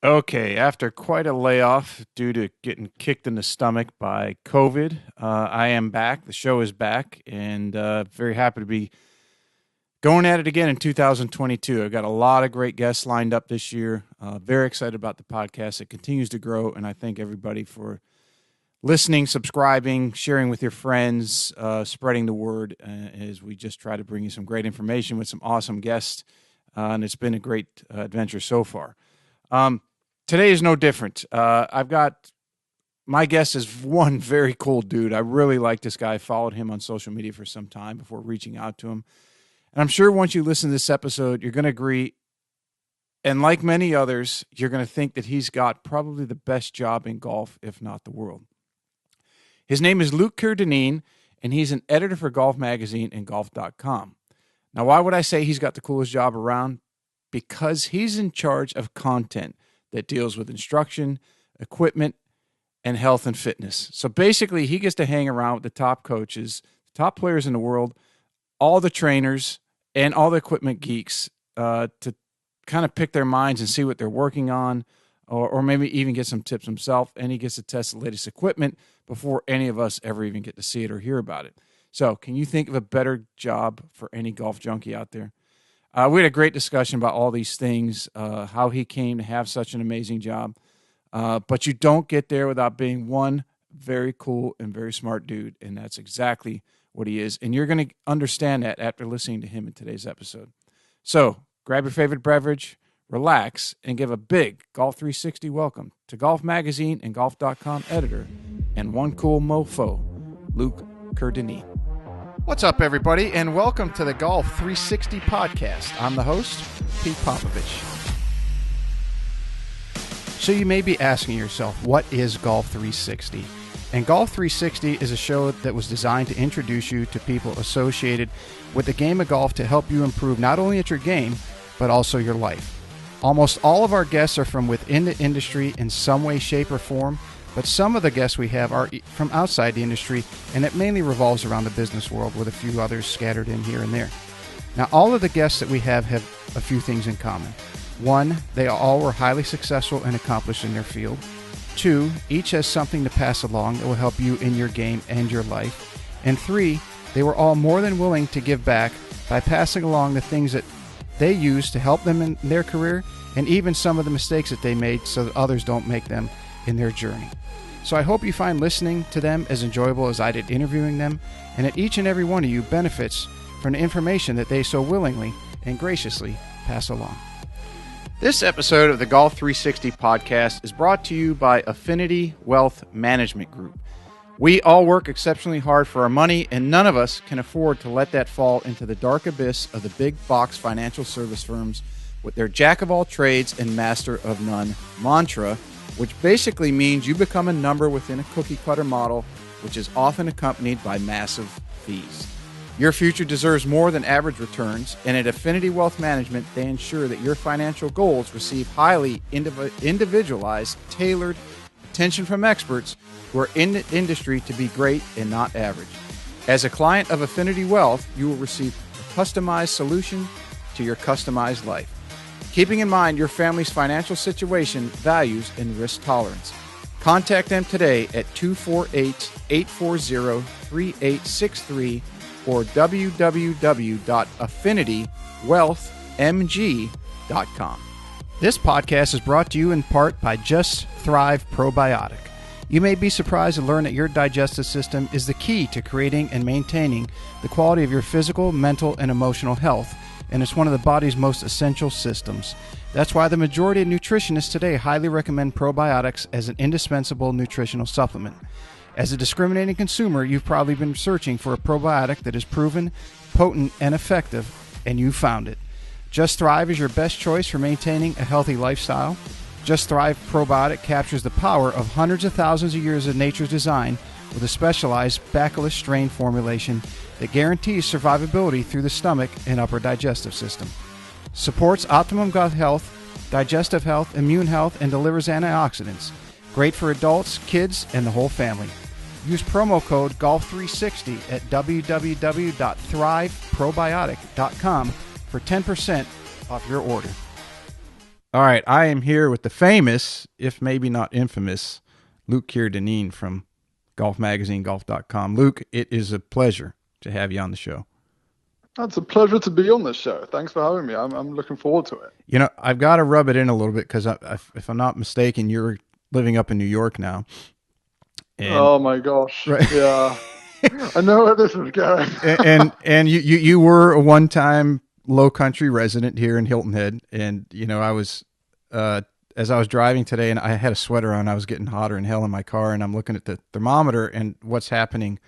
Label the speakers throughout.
Speaker 1: Okay, after quite a layoff due to getting kicked in the stomach by COVID, I am back. The show is back, and very happy to be going at it again in 2022. I've got a lot of great guests lined up this year. Very excited about the podcast. It continues to grow, and I thank everybody for listening, subscribing, sharing with your friends, spreading the word as we just try to bring you some great information with some awesome guests, and it's been a great adventure so far. Today is no different. I've got my guest is one very cool dude. I really like this guy. I followed him on social media for some time before reaching out to him. And I'm sure once you listen to this episode, you're going to agree. And like many others, you're going to think that he's got probably the best job in golf, if not the world. His name is Kerr Dineen, and he's an editor for Golf Magazine and Golf.com. Now, why would I say he's got the coolest job around? Because he's in charge of content that deals with instruction, equipment, and health and fitness. So basically, he gets to hang around with the top coaches, top players in the world, all the trainers, and all the equipment geeks to kind of pick their minds and see what they're working on, or maybe even get some tips himself. And he gets to test the latest equipment before any of us ever even get to see it or hear about it. So can you think of a better job for any golf junkie out there? We had a great discussion about all these things, how he came to have such an amazing job. But you don't get there without being one very cool and very smart dude, and that's exactly what he is. And you're going to understand that after listening to him in today's episode. So grab your favorite beverage, relax, and give a big Golf 360 welcome to Golf Magazine and Golf.com editor and one cool mofo, Kerr Dineen. What's up, everybody, and welcome to the Golf 360 podcast. I'm the host, Pete Popovich. So you may be asking yourself, what is Golf 360? And Golf 360 is a show that was designed to introduce you to people associated with the game of golf to help you improve not only at your game, but also your life. Almost all of our guests are from within the industry in some way, shape, or form, but some of the guests we have are from outside the industry, and it mainly revolves around the business world with a few others scattered in here and there. Now, all of the guests that we have a few things in common. One, they all were highly successful and accomplished in their field. Two, each has something to pass along that will help you in your game and your life. And three, they were all more than willing to give back by passing along the things that they use to help them in their career, and even some of the mistakes that they made so that others don't make them in their journey. So I hope you find listening to them as enjoyable as I did interviewing them, and that each and every one of you benefits from the information that they so willingly and graciously pass along. This episode of the Golf 360 podcast is brought to you by Affinity Wealth Management Group. We all work exceptionally hard for our money, and none of us can afford to let that fall into the dark abyss of the big box financial service firms with their jack of all trades and master of none mantra, which basically means you become a number within a cookie-cutter model, which is often accompanied by massive fees. Your future deserves more than average returns, and at Affinity Wealth Management, they ensure that your financial goals receive highly individualized, tailored attention from experts who are in the industry to be great and not average. As a client of Affinity Wealth, you will receive a customized solution to your customized life, keeping in mind your family's financial situation, values, and risk tolerance. Contact them today at 248-840-3863 or www.affinitywealthmg.com. This podcast is brought to you in part by Just Thrive Probiotic. You may be surprised to learn that your digestive system is the key to creating and maintaining the quality of your physical, mental, and emotional health, and it's one of the body's most essential systems. That's why the majority of nutritionists today highly recommend probiotics as an indispensable nutritional supplement. As a discriminating consumer, you've probably been searching for a probiotic that is proven, potent, and effective, and you found it. Just Thrive is your best choice for maintaining a healthy lifestyle. Just Thrive Probiotic captures the power of hundreds of thousands of years of nature's design with a specialized bacillus strain formulation that guarantees survivability through the stomach and upper digestive system. Supports optimum gut health, digestive health, immune health, and delivers antioxidants. Great for adults, kids, and the whole family. Use promo code GOLF360 at www.thriveprobiotic.com for 10% off your order. All right, I am here with the famous, if maybe not infamous, Luke Kerr Dineen from Golf Magazine, golf.com. Luke, it is a pleasure to have you on the show.
Speaker 2: It's a pleasure to be on this show. Thanks for having me. I'm looking forward to it.
Speaker 1: You know, I've got to rub it in a little bit because if I'm not mistaken, you're living up in New York now. And
Speaker 2: Oh my gosh.
Speaker 1: right.
Speaker 2: Yeah. I know where this is going.
Speaker 1: and you were a one-time low country resident here in Hilton Head. And, you know, I was, as I was driving today and I had a sweater on, I was getting hotter than hell in my car, and I'm looking at the thermometer and what's happening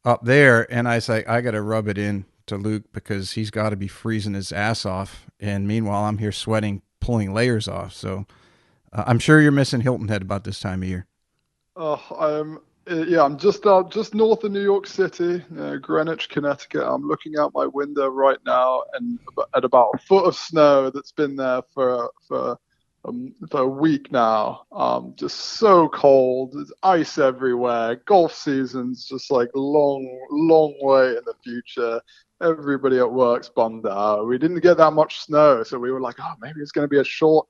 Speaker 1: up there. And I was like, I got to rub it in to Luke because he's got to be freezing his ass off. And meanwhile, I'm here sweating, pulling layers off. So I'm sure you're missing Hilton Head about this time of year.
Speaker 2: Oh, I'm just north of New York City, Greenwich, Connecticut. I'm looking out my window right now, and at about a foot of snow that's been there for a week now. Just so cold. There's ice everywhere. Golf season's just like long way in the future. Everybody at work's bummed out. We didn't get that much snow, so we were like, oh, maybe it's going to be a short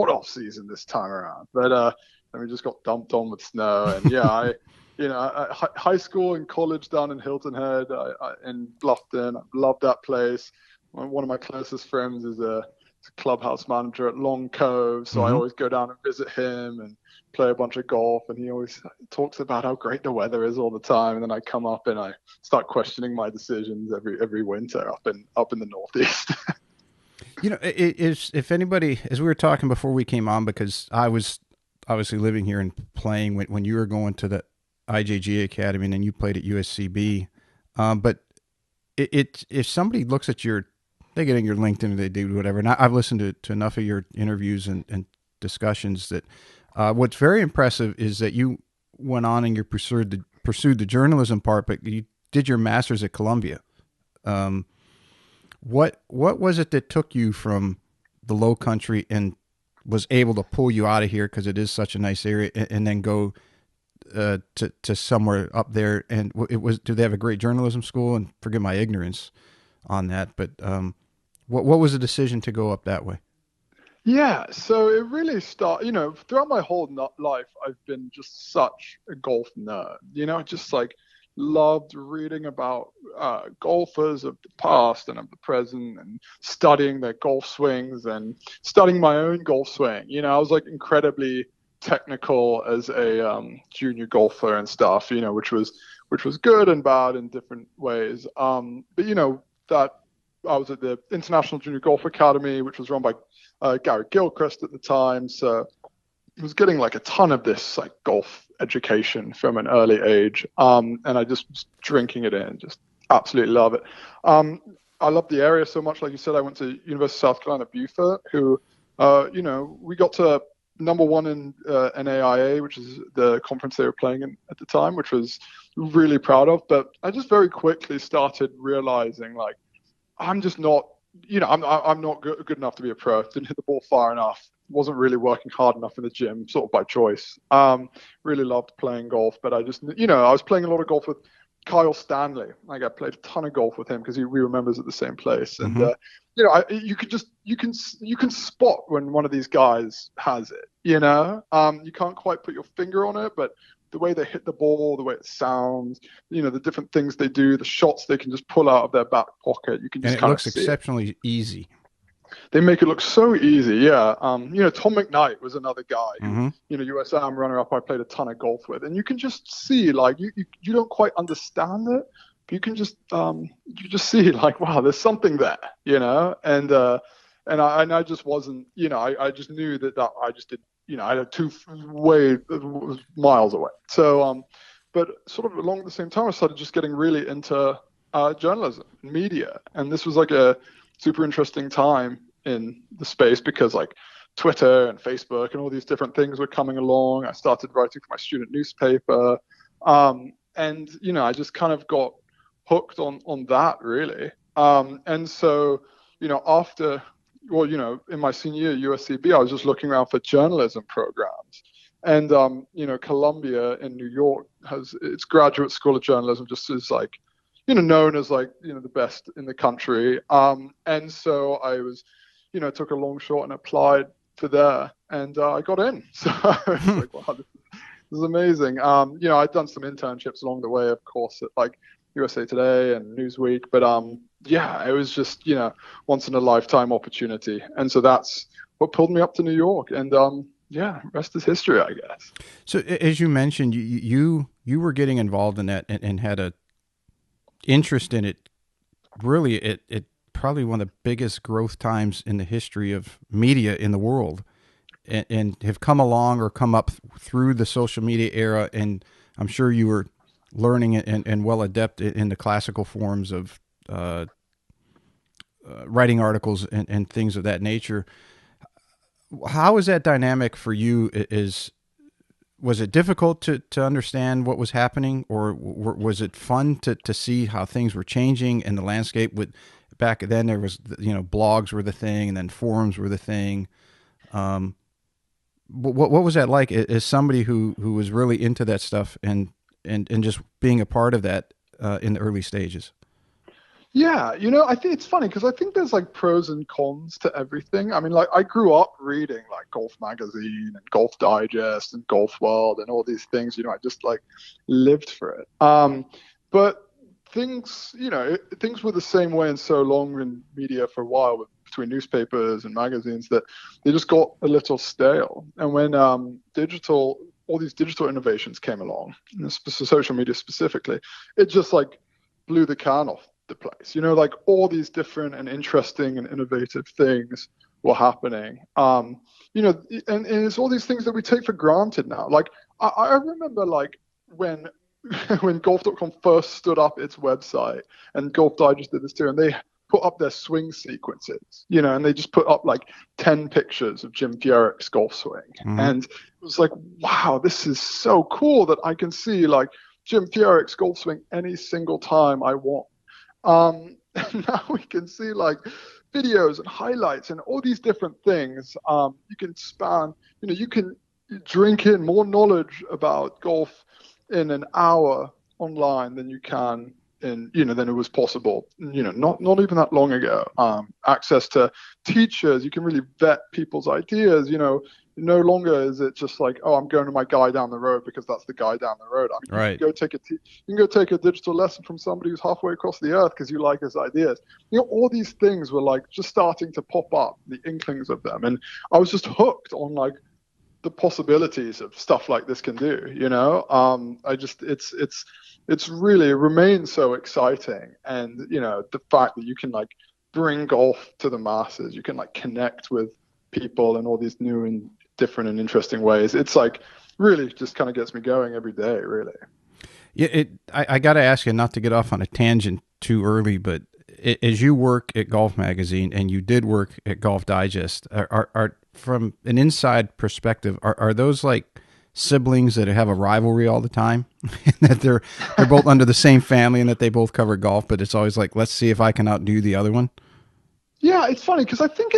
Speaker 2: off season this time around. But and we just got dumped on with snow. And yeah, high school and college down in Hilton Head, in Bluffton. I love that place. One of my closest friends is a clubhouse manager at Long Cove, so I
Speaker 1: Mm-hmm.
Speaker 2: always go down and visit him and play a bunch of golf. And he always talks about how great the weather is all the time. And then I come up and I start questioning my decisions every winter up in the Northeast.
Speaker 1: You know, if anybody, as we were talking before we came on, because I was obviously living here and playing when you were going to the IJG Academy and then you played at USCB. But if somebody looks at they get in your LinkedIn, they do whatever. And I've listened to enough of your interviews and discussions that what's very impressive is that you went on and you pursued the journalism part, but you did your master's at Columbia. Um, what was it that took you from the Low Country and was able to pull you out of here because it is such a nice area, and then go to somewhere up there? And it was, do they have a great journalism school? And forgive my ignorance on that, but what was the decision to go up that way?
Speaker 2: Yeah, so it really throughout my whole life, I've been just such a golf nerd. Just like loved reading about golfers of the past and of the present, and studying their golf swings and studying my own golf swing. I was like incredibly technical as a junior golfer and stuff, which was good and bad in different ways. But that I was at the International Junior Golf Academy, which was run by Gary Gilchrist at the time. So I was getting like a ton of this like golf education from an early age. And I just was drinking it in, just absolutely love it. I love the area so much. Like you said, I went to University of South Carolina, Beaufort, we got to number one in NAIA, which is the conference they were playing in at the time, which was really proud of. But I just very quickly started realizing like, I'm just not, I'm not good enough to be a pro. Didn't hit the ball far enough. Wasn't really working hard enough in the gym, sort of by choice. Really loved playing golf, but I just, I was playing a lot of golf with Kyle Stanley. Like I played a ton of golf with him because we were members at the same place. And,
Speaker 1: Mm-hmm.
Speaker 2: you can spot when one of these guys has it, you can't quite put your finger on it, but the way they hit the ball, the way it sounds, the different things they do, the shots they can just pull out of their back pocket, you can
Speaker 1: And
Speaker 2: just
Speaker 1: it
Speaker 2: kind of
Speaker 1: looks
Speaker 2: see it.
Speaker 1: exceptionally easy.
Speaker 2: They make it look so easy. Yeah. Tom McKnight was another guy who,
Speaker 1: Mm-hmm.
Speaker 2: US Am runner up I played a ton of golf with. And you can just see, like, you don't quite understand it, but you just see, like, wow, there's something there, and I just wasn't, I just knew that I just did, I had two way miles away. So, but sort of along at the same time, I started just getting really into journalism, media. And this was like a super interesting time in the space because like Twitter and Facebook and all these different things were coming along. I started writing for my student newspaper. And, I just kind of got hooked on that really. And so, after, well, in my senior year at USCB, I was just looking around for journalism programs. And, Columbia in New York has its graduate school of journalism just is like, known as like, the best in the country. And so I was took a long shot and applied for there, and I got in. So it's like, wow, this is amazing. I'd done some internships along the way, of course, at like USA Today and Newsweek, but yeah, it was just once in a lifetime opportunity, and so that's what pulled me up to New York, and yeah, rest is history, I guess.
Speaker 1: So as you mentioned, you were getting involved in that and had a interest in it. Really, it probably one of the biggest growth times in the history of media in the world, and have come along or come up through the social media era. And I'm sure you were learning and well adept in the classical forms of writing articles and things of that nature. How is that dynamic for you? Was it difficult to understand what was happening, or was it fun to see how things were changing in the landscape? With back then, there was blogs were the thing, and then forums were the thing. What was that like as somebody who was really into that stuff and just being a part of that in the early stages?
Speaker 2: Yeah, I think it's funny because I think there's like pros and cons to everything. I mean, like I grew up reading like Golf Magazine and Golf Digest and Golf World and all these things. I just like lived for it. But things were the same way and so long in media for a while between newspapers and magazines that they just got a little stale. And when all these digital innovations came along, social media specifically, it just like blew the can off the place. Like all these different and interesting and innovative things were happening. And it's all these things that we take for granted now. Like I remember like when when golf.com first stood up its website, and Golf Digest did this too, and they put up their swing sequences, and they just put up like 10 pictures of Jim Furyk's golf swing.
Speaker 1: Mm-hmm.
Speaker 2: And it was like, wow, this is so cool that I can see like Jim Furyk's golf swing any single time I want. And now we can see like videos and highlights and all these different things. You can span, you can drink in more knowledge about golf in an hour online than you can than it was possible, not even that long ago. Access to teachers, you can really vet people's ideas, no longer is it just like, oh, I'm going to my guy down the road because that's the guy down the road. I mean,
Speaker 1: Right.
Speaker 2: you can go take a digital lesson from somebody who's halfway across the earth because you like his ideas. All these things were like just starting to pop up, the inklings of them. And I was just hooked on like the possibilities of stuff like this can do, it's really, it remains so exciting. And, the fact that you can like bring golf to the masses, you can like connect with people in all these new and different and interesting ways. It's like really just kind of gets me going every day, really.
Speaker 1: Yeah, I got to ask you, not to get off on a tangent too early, but as you work at Golf Magazine and you did work at Golf Digest, are from an inside perspective, are those like siblings that have a rivalry all the time? That they're both under the same family and that they both cover golf, but it's always like, let's see if I can outdo the other one?
Speaker 2: Yeah, it's funny because I think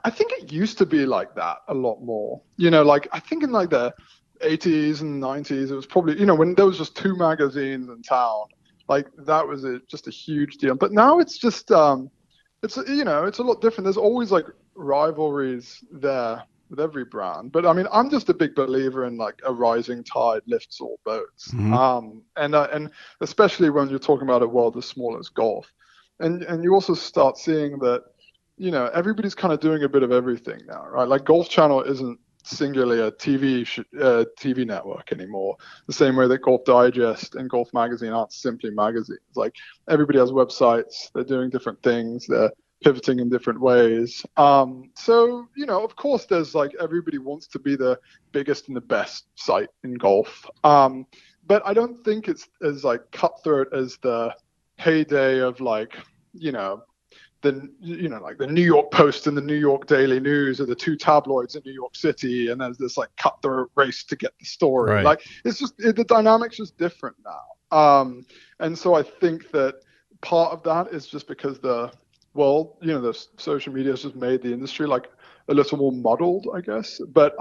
Speaker 2: I think it used to be like that a lot more. Like I think in like the 80s and 90s, it was probably, when there was just two magazines in town, like that was just a huge deal. But now it's just it's it's a lot different. There's always like rivalries there with every brand. But I mean, I'm just a big believer in like a rising tide lifts all boats.
Speaker 1: Mm-hmm.
Speaker 2: And especially when you're talking about a world as small as golf. And you also start seeing that, everybody's kind of doing a bit of everything now, right? Like Golf Channel isn't singularly a TV network anymore. The same way that Golf Digest and Golf Magazine aren't simply magazines. Like everybody has websites, they're doing different things, they're pivoting in different ways. So, of course, there's like everybody wants to be the biggest and the best site in golf. But I don't think it's as like cutthroat as the heyday of like, like the New York Post and the New York Daily News are the two tabloids in New York City, and there's this like cutthroat race to get the story.
Speaker 1: Right.
Speaker 2: Like it's just the dynamic's just different now. And so I think that part of that is just because the social media has just made the industry like a little more muddled, I guess. But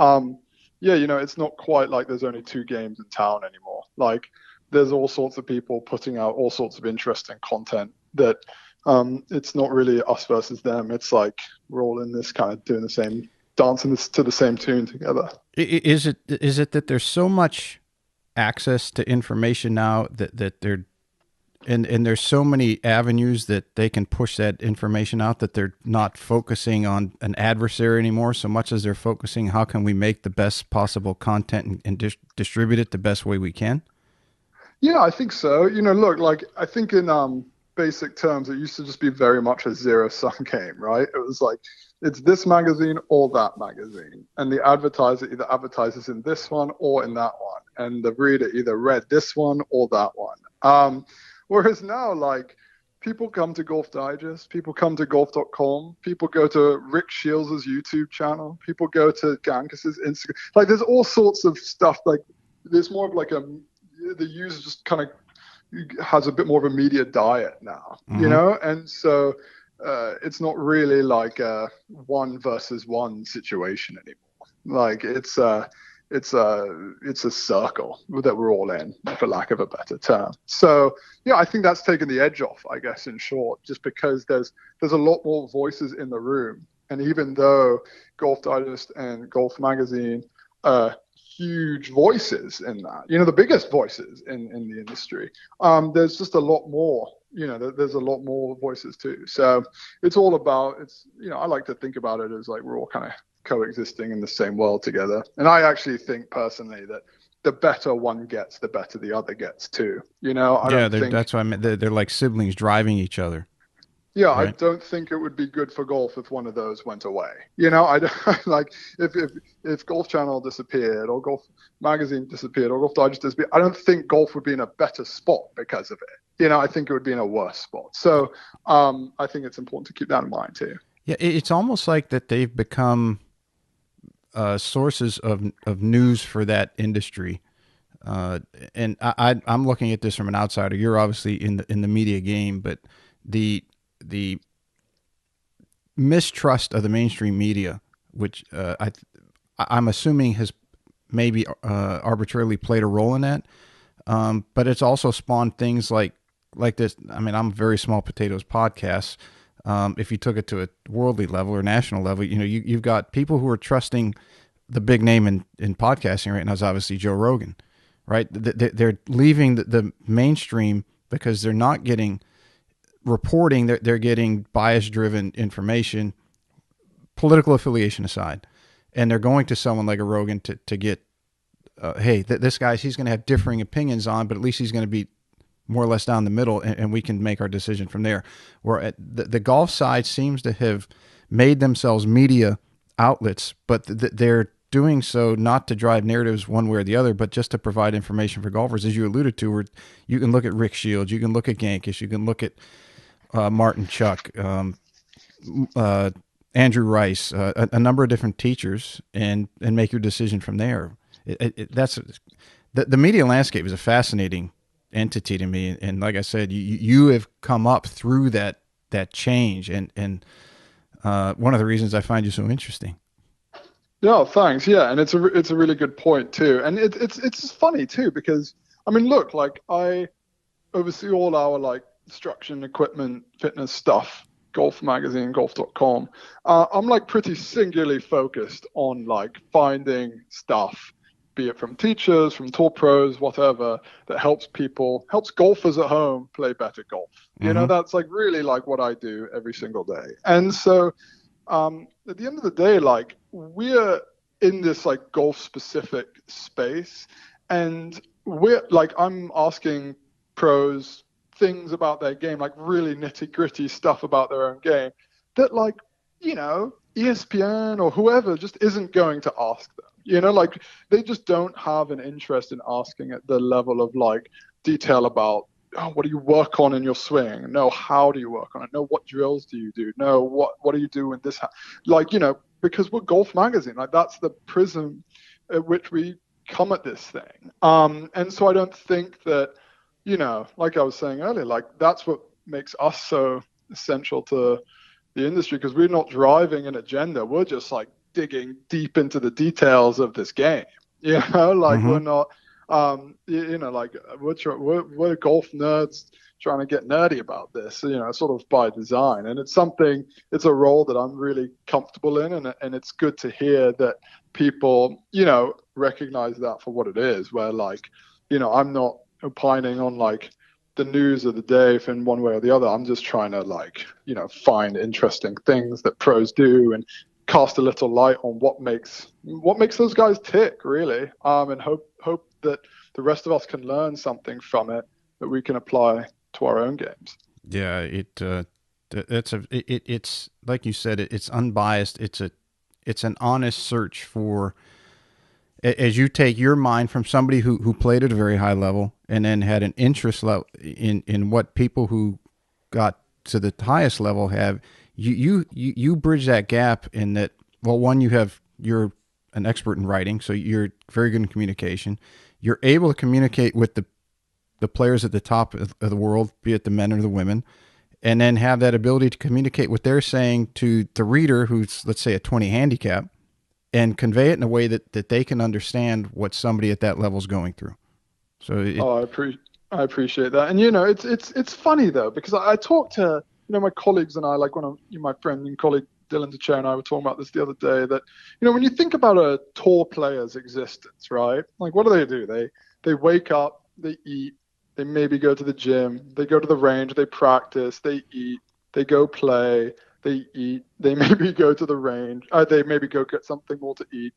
Speaker 2: yeah, it's not quite like there's only two games in town anymore. Like there's all sorts of people putting out all sorts of interesting content that It's not really us versus them. It's like we're all in this kind of doing the same, dancing this to the same tune together.
Speaker 1: Is it that there's so much access to information now that they're and there's so many avenues that they can push that information out that they're not focusing on an adversary anymore so much as they're focusing how can we make the best possible content and distribute it the best way we can.
Speaker 2: Yeah, I think so. Look, like I think in basic terms, it used to just be very much a zero-sum game, right? It was like it's this magazine or that magazine, and the advertiser either advertises in this one or in that one, and the reader either read this one or that one. Whereas now, like people come to Golf Digest, people come to golf.com, people go to Rick Shields' YouTube channel, people go to Gankis's Instagram. Like there's all sorts of stuff. Like there's more of like the user just kind of has a bit more of a media diet now,
Speaker 1: Mm-hmm.
Speaker 2: and so it's not really like a one versus one situation anymore. Like it's a circle that we're all in, for lack of a better term. So yeah, I think that's taken the edge off, I guess, in short, just because there's a lot more voices in the room, and even though Golf Digest and Golf Magazine huge voices in that, the biggest voices in the industry. There's just a lot more, there's a lot more voices too. So it's all about, I like to think about it as like we're all kind of coexisting in the same world together. And I actually think personally that the better one gets, the better the other gets too. I
Speaker 1: Yeah,
Speaker 2: don't think
Speaker 1: that's what I meant. They're like siblings driving each other,
Speaker 2: Yeah, I
Speaker 1: right?
Speaker 2: don't think it would be good for golf if one of those went away. I don't like if Golf Channel disappeared or Golf Magazine disappeared or Golf Digest disappeared. I don't think golf would be in a better spot because of it. I think it would be in a worse spot. So I think it's important to keep that in mind too.
Speaker 1: Yeah, it's almost like that they've become sources of news for that industry. And I'm looking at this from an outsider. You're obviously in the media game, but the mistrust of the mainstream media, which I'm assuming has maybe arbitrarily played a role in that. But it's also spawned things like this. I mean, I'm a very small potatoes podcast. If you took it to a worldly level or national level, you've got people who are trusting the big name in podcasting right now is obviously Joe Rogan, right? They're leaving the mainstream because they're not getting reporting. They're getting bias driven information, political affiliation aside, and they're going to someone like a Rogan to get, hey, this guy's he's going to have differing opinions on, but at least he's going to be more or less down the middle, and we can make our decision from there. Where at the golf side seems to have made themselves media outlets, but they're doing so not to drive narratives one way or the other, but just to provide information for golfers, as you alluded to, where you can look at Rick Shields, you can look at Gankis, you can look at Martin Chuck, uh, Andrew Rice, a number of different teachers, and make your decision from there. That's the media landscape is a fascinating entity to me, and like I said, you have come up through that change, and one of the reasons I find you so interesting.
Speaker 2: Yeah, thanks. Yeah, and it's a really good point too, and it's funny too because I mean, look, like I oversee all our like instruction, equipment, fitness stuff, Golf Magazine, golf.com. I'm like pretty singularly focused on like finding stuff, be it from teachers, from tour pros, whatever, that helps golfers at home play better golf.
Speaker 1: Mm-hmm.
Speaker 2: That's like really like what I do every single day. And so at the end of the day, like we're in this like golf specific space, and we're like I'm asking pros things about their game, like really nitty gritty stuff about their own game that like ESPN or whoever just isn't going to ask them. Like they just don't have an interest in asking at the level of like detail about, oh, what do you work on in your swing? No, how do you work on it? No, what drills do you do? No, what do you do in this? Like, because we're Golf Magazine, like that's the prism at which we come at this thing. And so I don't think that, like I was saying earlier, like that's what makes us so essential to the industry, because we're not driving an agenda. We're just like digging deep into the details of this game. Like
Speaker 1: Mm-hmm.
Speaker 2: we're not like we're golf nerds trying to get nerdy about this, sort of by design. And it's a role that I'm really comfortable in. And it's good to hear that people, recognize that for what it is, where like, I'm not opining on like the news of the day in one way or the other. I'm just trying to like, find interesting things that pros do and cast a little light on what makes those guys tick, really. And hope that the rest of us can learn something from it that we can apply to our own games.
Speaker 1: Yeah, it's like you said, it's unbiased. It's an honest search for, as you take your mind from somebody who played at a very high level and then had an interest level in what people who got to the highest level have. You bridge that gap in that. Well, one, you're an expert in writing, so you're very good in communication. You're able to communicate with the players at the top of the world, be it the men or the women, and then have that ability to communicate what they're saying to the reader who's, let's say, a 20 handicap, and convey it in a way that they can understand what somebody at that level is going through. So
Speaker 2: I appreciate that. And it's funny though, because I talk to my colleagues, and I like my friend and colleague Dylan DeChair and I were talking about this the other day, that when you think about a tour player's existence, right? Like, what do? They wake up, they eat, they maybe go to the gym, they go to the range, they practice, they eat, they go play, they eat, they maybe go to the range, they maybe go get something more to eat,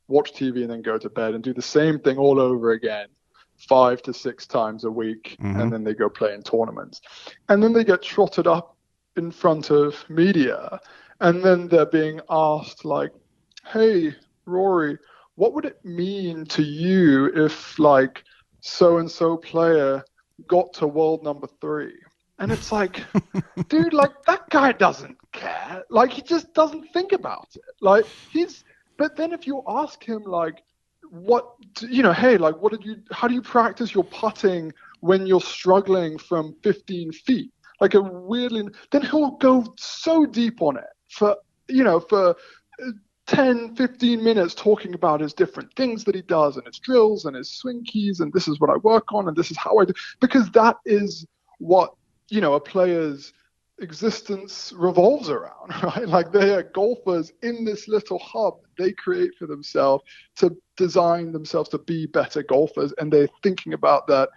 Speaker 2: watch TV, and then go to bed and do the same thing all over again 5 to 6 times a week.
Speaker 1: mm-hmm.
Speaker 2: And then they go play in tournaments. And then they get trotted up in front of media, and then they're being asked like, hey, Rory, what would it mean to you if like so and so player got to world number 3? And it's like, dude, like that guy doesn't care. Like, he just doesn't think about it. Like, but then if you ask him like, hey, like, how do you practice your putting when you're struggling from 15 feet? Like, then he'll go so deep on it for 10, 15 minutes, talking about his different things that he does and his drills and his swing keys. And this is what I work on. And this is how I do, because that is what, a player's existence revolves around, right? Like, they are golfers in this little hub they create for themselves to design themselves to be better golfers. And they're thinking about that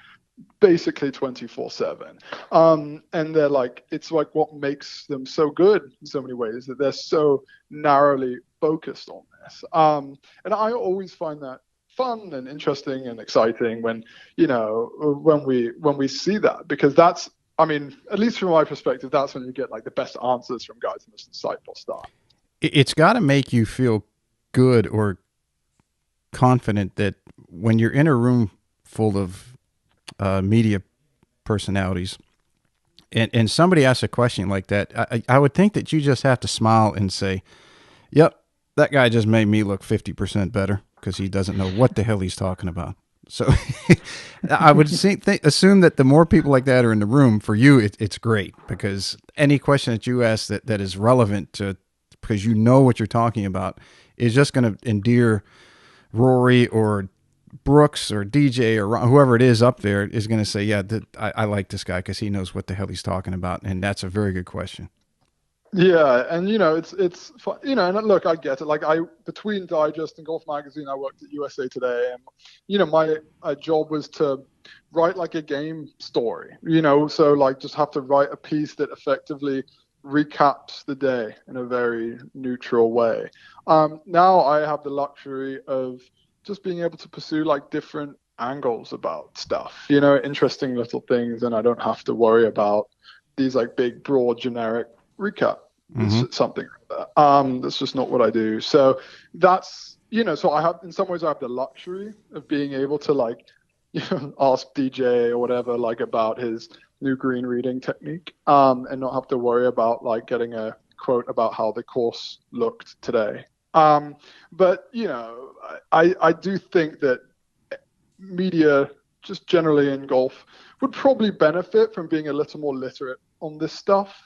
Speaker 2: basically 24/7. And they're like, it's like what makes them so good in so many ways, that they're so narrowly focused on this. And I always find that fun and interesting and exciting when we see that, because that's, I mean, at least from my perspective, that's when you get like the best answers from guys in this insightful stuff.
Speaker 1: It's got to make you feel good or confident that when you're in a room full of media personalities and somebody asks a question like that, I would think that you just have to smile and say, yep, that guy just made me look 50% better because he doesn't know what the hell he's talking about. So I would assume that the more people like that are in the room, for you, it's great, because any question that you ask that is relevant to, because you know what you're talking about, is just going to endear Rory or Brooks or DJ or whoever it is up there is going to say, yeah, I like this guy because he knows what the hell he's talking about. And that's a very good question.
Speaker 2: Yeah, and it's fun, and look, I get it. Like, between Digest and Golf Magazine, I worked at USA Today, and my job was to write like a game story. So like just have to write a piece that effectively recaps the day in a very neutral way. Now I have the luxury of just being able to pursue like different angles about stuff, interesting little things, and I don't have to worry about these like big, broad, generic recap. It's something like that. That's just not what I do. So that's, so I have, in some ways, I have the luxury of being able to like, ask DJ or whatever, like about his new green reading technique, and not have to worry about like getting a quote about how the course looked today. But I do think that media, just generally in golf, would probably benefit from being a little more literate on this stuff,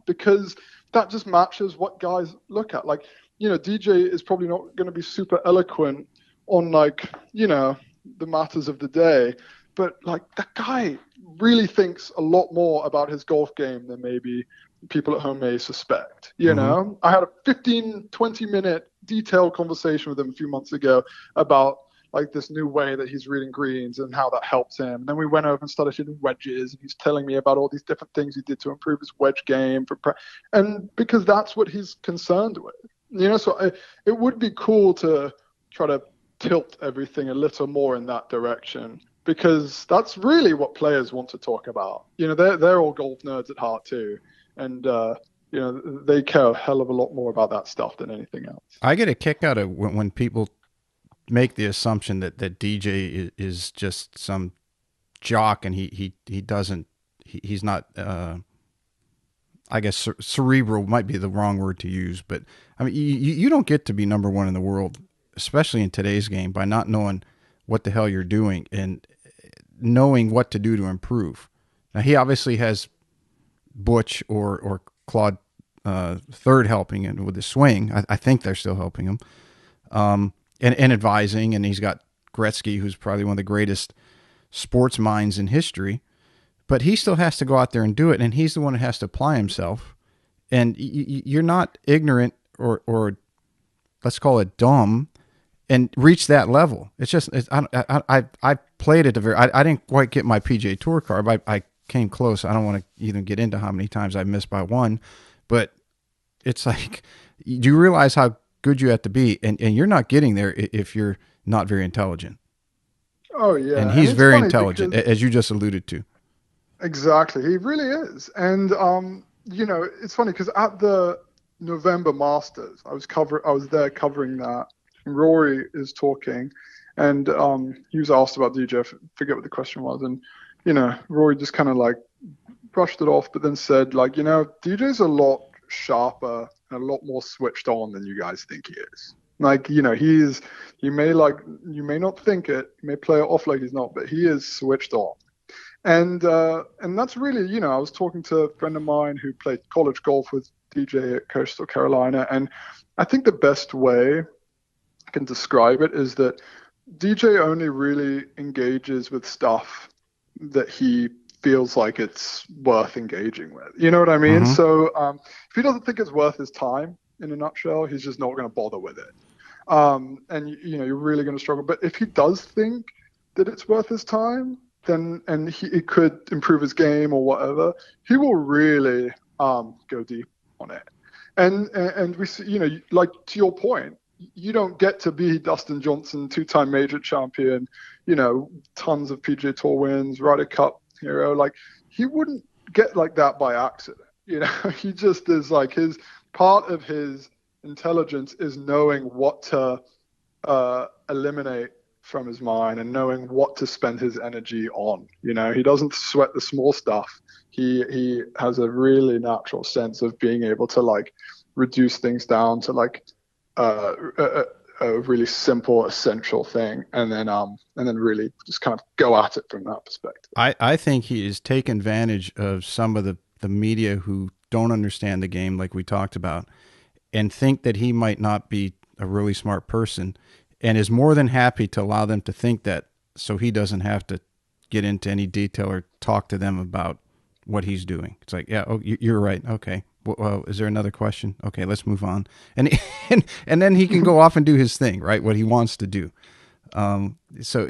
Speaker 2: because that just matches what guys look at. Like, DJ is probably not going to be super eloquent on like, the matters of the day, but like that guy really thinks a lot more about his golf game than maybe people at home may suspect. You
Speaker 1: Mm-hmm.
Speaker 2: know, I had a 15, 20-minute detailed conversation with him a few months ago about like this new way that he's reading greens and how that helps him. And then we went over and started hitting wedges, and he's telling me about all these different things he did to improve his wedge game and because that's what he's concerned with. You know, so it would be cool to try to tilt everything a little more in that direction because that's really what players want to talk about. You know, they're all golf nerds at heart too, and you know they care a hell of a lot more about that stuff than anything else.
Speaker 1: I get a kick out of when people make the assumption that DJ is just some jock and he doesn't he's not I guess cerebral might be the wrong word to use, but I mean you don't get to be number one in the world, especially in today's game, by not knowing what the hell you're doing and knowing what to do to improve. Now he obviously has Butch or Claude third helping him with the swing. I think they're still helping him. And advising, and he's got Gretzky, who's probably one of the greatest sports minds in history, but he still has to go out there and do it, and he's the one that has to apply himself. And you're not ignorant or let's call it dumb and reach that level. It's just I played at the very I didn't quite get my PGA Tour card, but I came close. I don't want to even get into how many times I missed by one, but it's like, do you realize how good you have to be, and you're not getting there if you're not very intelligent.
Speaker 2: Oh yeah,
Speaker 1: And he's very intelligent,
Speaker 2: because
Speaker 1: as you just alluded to.
Speaker 2: exactly, he really is. And you know, it's funny because at the November Masters, I was there covering that. And Rory is talking, and he was asked about DJ. Forget what the question was, and you know, Rory just kind of like brushed it off, but then said like, you know, DJ's a lot sharper and a lot more switched on than you guys think he is. Like, you know, you may not think it, you may play it off like he's not, but he is switched on. And that's really, you know, I was talking to a friend of mine who played college golf with DJ at Coastal Carolina, and I think the best way I can describe it is that DJ only really engages with stuff that he feels like it's worth engaging with. You know what I mean?
Speaker 1: Mm-hmm.
Speaker 2: So if he doesn't think it's worth his time, in a nutshell, he's just not going to bother with it. And you know, you're really going to struggle. But if he does think that it's worth his time, then it could improve his game or whatever, he will really go deep on it. And we see, you know, like to your point, you don't get to be Dustin Johnson, two-time major champion, you know, tons of PGA Tour wins, Ryder Cup hero. Like, he wouldn't get like that by accident. You know, he just is like, his part of his intelligence is knowing what to eliminate from his mind and knowing what to spend his energy on. You know, he doesn't sweat the small stuff. He has a really natural sense of being able to like reduce things down to like a really simple, essential thing, and then really just kind of go at it from that perspective.
Speaker 1: I think he has taken advantage of some of the media who don't understand the game, like we talked about, and think that he might not be a really smart person, and is more than happy to allow them to think that, so he doesn't have to get into any detail or talk to them about what he's doing. It's like, yeah, oh, you're right. Okay. Well, is there another question? Okay, let's move on. And then he can go off and do his thing, right? What he wants to do. So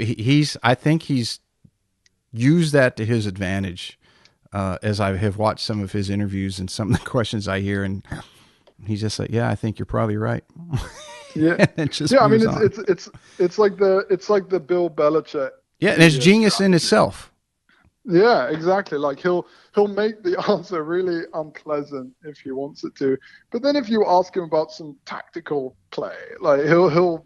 Speaker 1: I think he's used that to his advantage. As I have watched some of his interviews and some of the questions I hear, and he's just like, yeah, I think you're probably right.
Speaker 2: Yeah. I mean, it's like the Bill Belichick.
Speaker 1: Yeah, and it's genius strategy in itself.
Speaker 2: Yeah, exactly. Like he'll make the answer really unpleasant if he wants it to, but then if you ask him about some tactical play, like he'll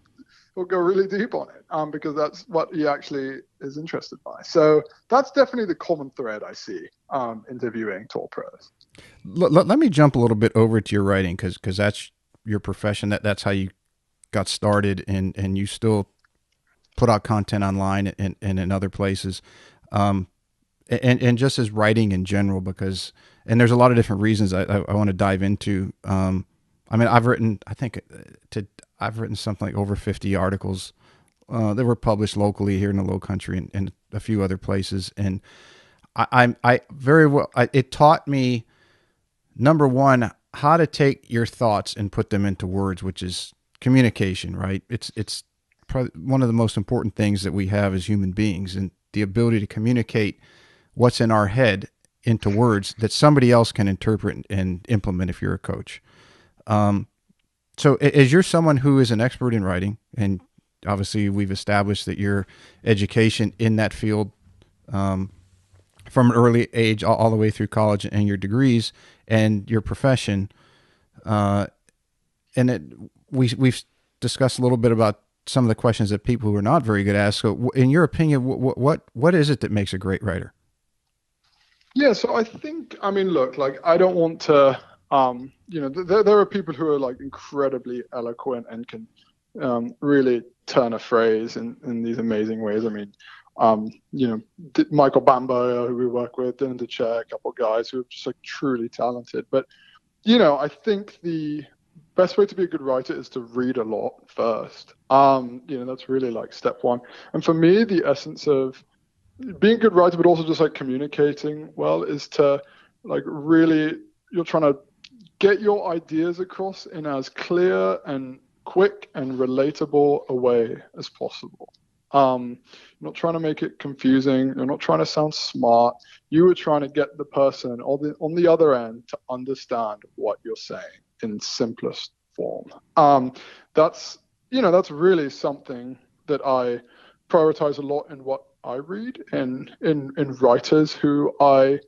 Speaker 2: go really deep on it, because that's what he actually is interested by. So that's definitely the common thread I see interviewing tour pros.
Speaker 1: Let me jump a little bit over to your writing, because that's your profession. That's how you got started, and you still put out content online and in other places. And just as writing in general, because, and there's a lot of different reasons I want to dive into. I mean, I've written something like over 50 articles that were published locally here in the Low Country and a few other places. And I very well, it taught me, number one, how to take your thoughts and put them into words, which is communication, right? It's probably one of the most important things that we have as human beings, and the ability to communicate what's in our head into words that somebody else can interpret and implement if you're a coach. So as you're someone who is an expert in writing, and obviously we've established that your education in that field, from an early age all the way through college and your degrees and your profession, and we've discussed a little bit about some of the questions that people who are not very good ask. So in your opinion, what is it that makes a great writer?
Speaker 2: Yeah, so I think, I mean, look, like I don't want to, there are people who are like incredibly eloquent and can really turn a phrase in these amazing ways. I mean, Michael Bambo, who we work with, Dylan DeChere, a couple of guys who are just like truly talented. But, I think the best way to be a good writer is to read a lot first. That's really like step one. And for me, the essence of being a good writer, but also just like communicating well, is to like really, you're trying to get your ideas across in as clear and quick and relatable a way as possible. You're not trying to make it confusing. You're not trying to sound smart. You are trying to get the person on the other end to understand what you're saying in simplest form. That's really something that I prioritize a lot in what I read and in writers who I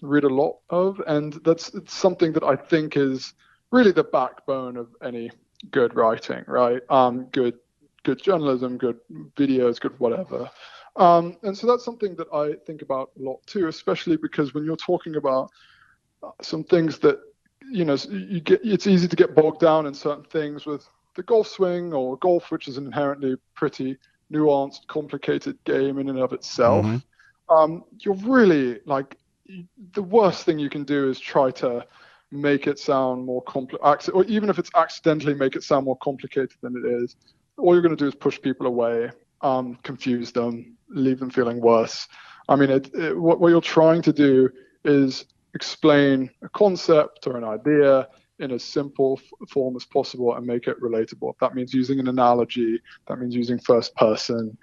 Speaker 2: read a lot of, and it's something that I think is really the backbone of any good writing, right? Good journalism, good videos, good whatever. And so that's something that I think about a lot too, especially because when you're talking about some things that it's easy to get bogged down in certain things with the golf swing or golf, which is an inherently pretty nuanced, complicated game in and of itself. You're really like, the worst thing you can do is try to make it sound more complex, or even if it's accidentally make it sound more complicated than it is. All you're going to do is push people away, confuse them, leave them feeling worse. I mean, what you're trying to do is explain a concept or an idea in as simple form as possible and make it relatable. If that means using an analogy, that means using first person.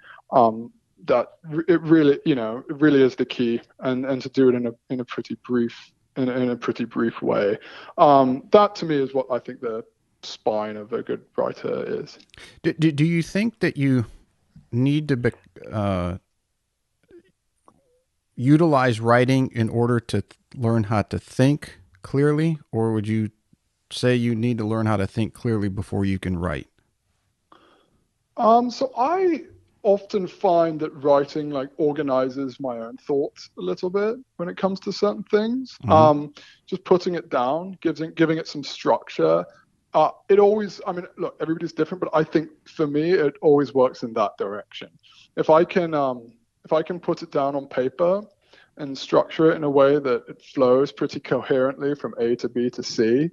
Speaker 2: That it really is the key, and to do it in a pretty brief way. That to me is what I think the spine of a good writer is.
Speaker 1: Do you think that you need to utilize writing in order to learn how to think clearly, or would you say you need to learn how to think clearly before you can write?
Speaker 2: So I often find that writing like organizes my own thoughts a little bit when it comes to certain things. Just putting it down, giving it some structure. It always, I mean, look, everybody's different, but I think for me, it always works in that direction. If I can put it down on paper and structure it in a way that it flows pretty coherently from A to B to C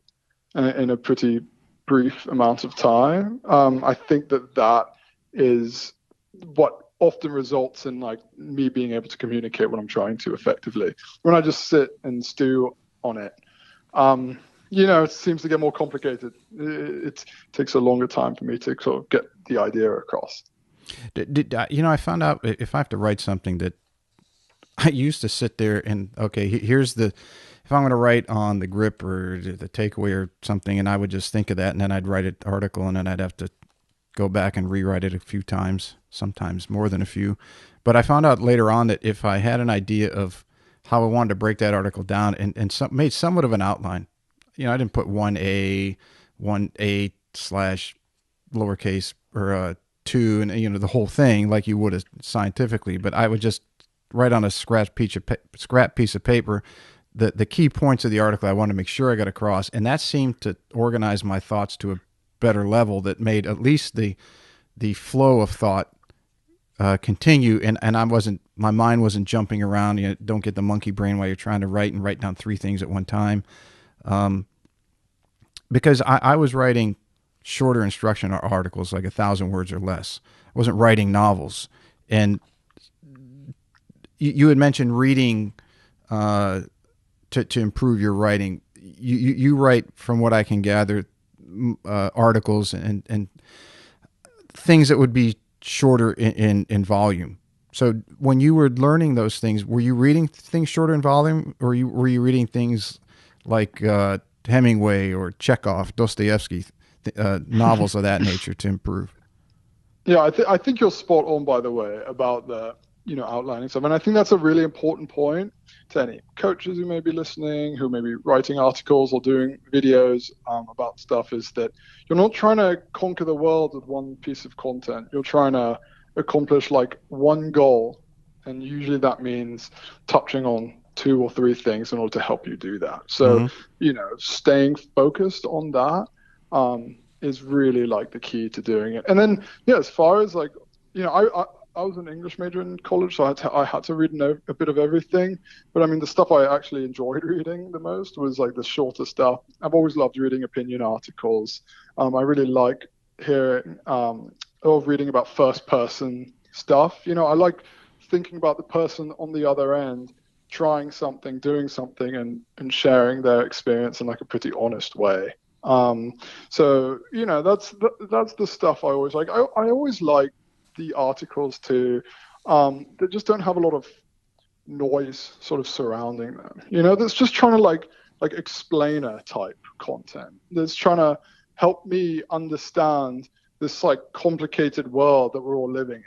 Speaker 2: in a pretty brief amount of time, I think that is what often results in like me being able to communicate what I'm trying to effectively. When I just sit and stew on it, it seems to get more complicated. It takes a longer time for me to sort of get the idea across.
Speaker 1: I found out if I have to write something that I used to sit there and, okay, if I'm going to write on the grip or the takeaway or something, and I would just think of that, and then I'd write an article, and then I'd have to go back and rewrite it a few times, sometimes more than a few. But I found out later on that if I had an idea of how I wanted to break that article down and made somewhat of an outline, I didn't put 1A / lowercase or 2 and, the whole thing like you would scientifically, but I would just write on a scrap piece of paper the key points of the article I wanted to make sure I got across, and that seemed to organize my thoughts to a better level that made at least the flow of thought continue, and my mind wasn't jumping around. Don't get the monkey brain while you're trying to write down 3 things at one time, because I was writing shorter instruction articles, like 1,000 words or less. I wasn't writing novels. And you had mentioned reading to improve your writing. You write, from what I can gather, articles and things that would be shorter in volume. So when you were learning those things, were you reading things shorter in volume, or were you reading things like Hemingway or Chekhov, Dostoevsky, novels of that nature to improve?
Speaker 2: Yeah, I think you're spot on, by the way, about the outlining stuff, and I think that's a really important point to any coaches who may be listening, who may be writing articles or doing videos about stuff. Is that you're not trying to conquer the world with one piece of content. You're trying to accomplish like one goal, and usually that means touching on two or three things in order to help you do that. So,
Speaker 1: Mm-hmm.
Speaker 2: Staying focused on that is really like the key to doing it. And then, yeah, as far as like, I was an English major in college, so I had to read a bit of everything. But I mean, the stuff I actually enjoyed reading the most was like the shorter stuff. I've always loved reading opinion articles. I really like hearing or reading about first person stuff. I like thinking about the person on the other end trying something, doing something, and sharing their experience in like a pretty honest way. So that's the stuff I always like. I always like the articles too that just don't have a lot of noise sort of surrounding them. That's just trying to like explainer type content. That's trying to help me understand this like complicated world that we're all living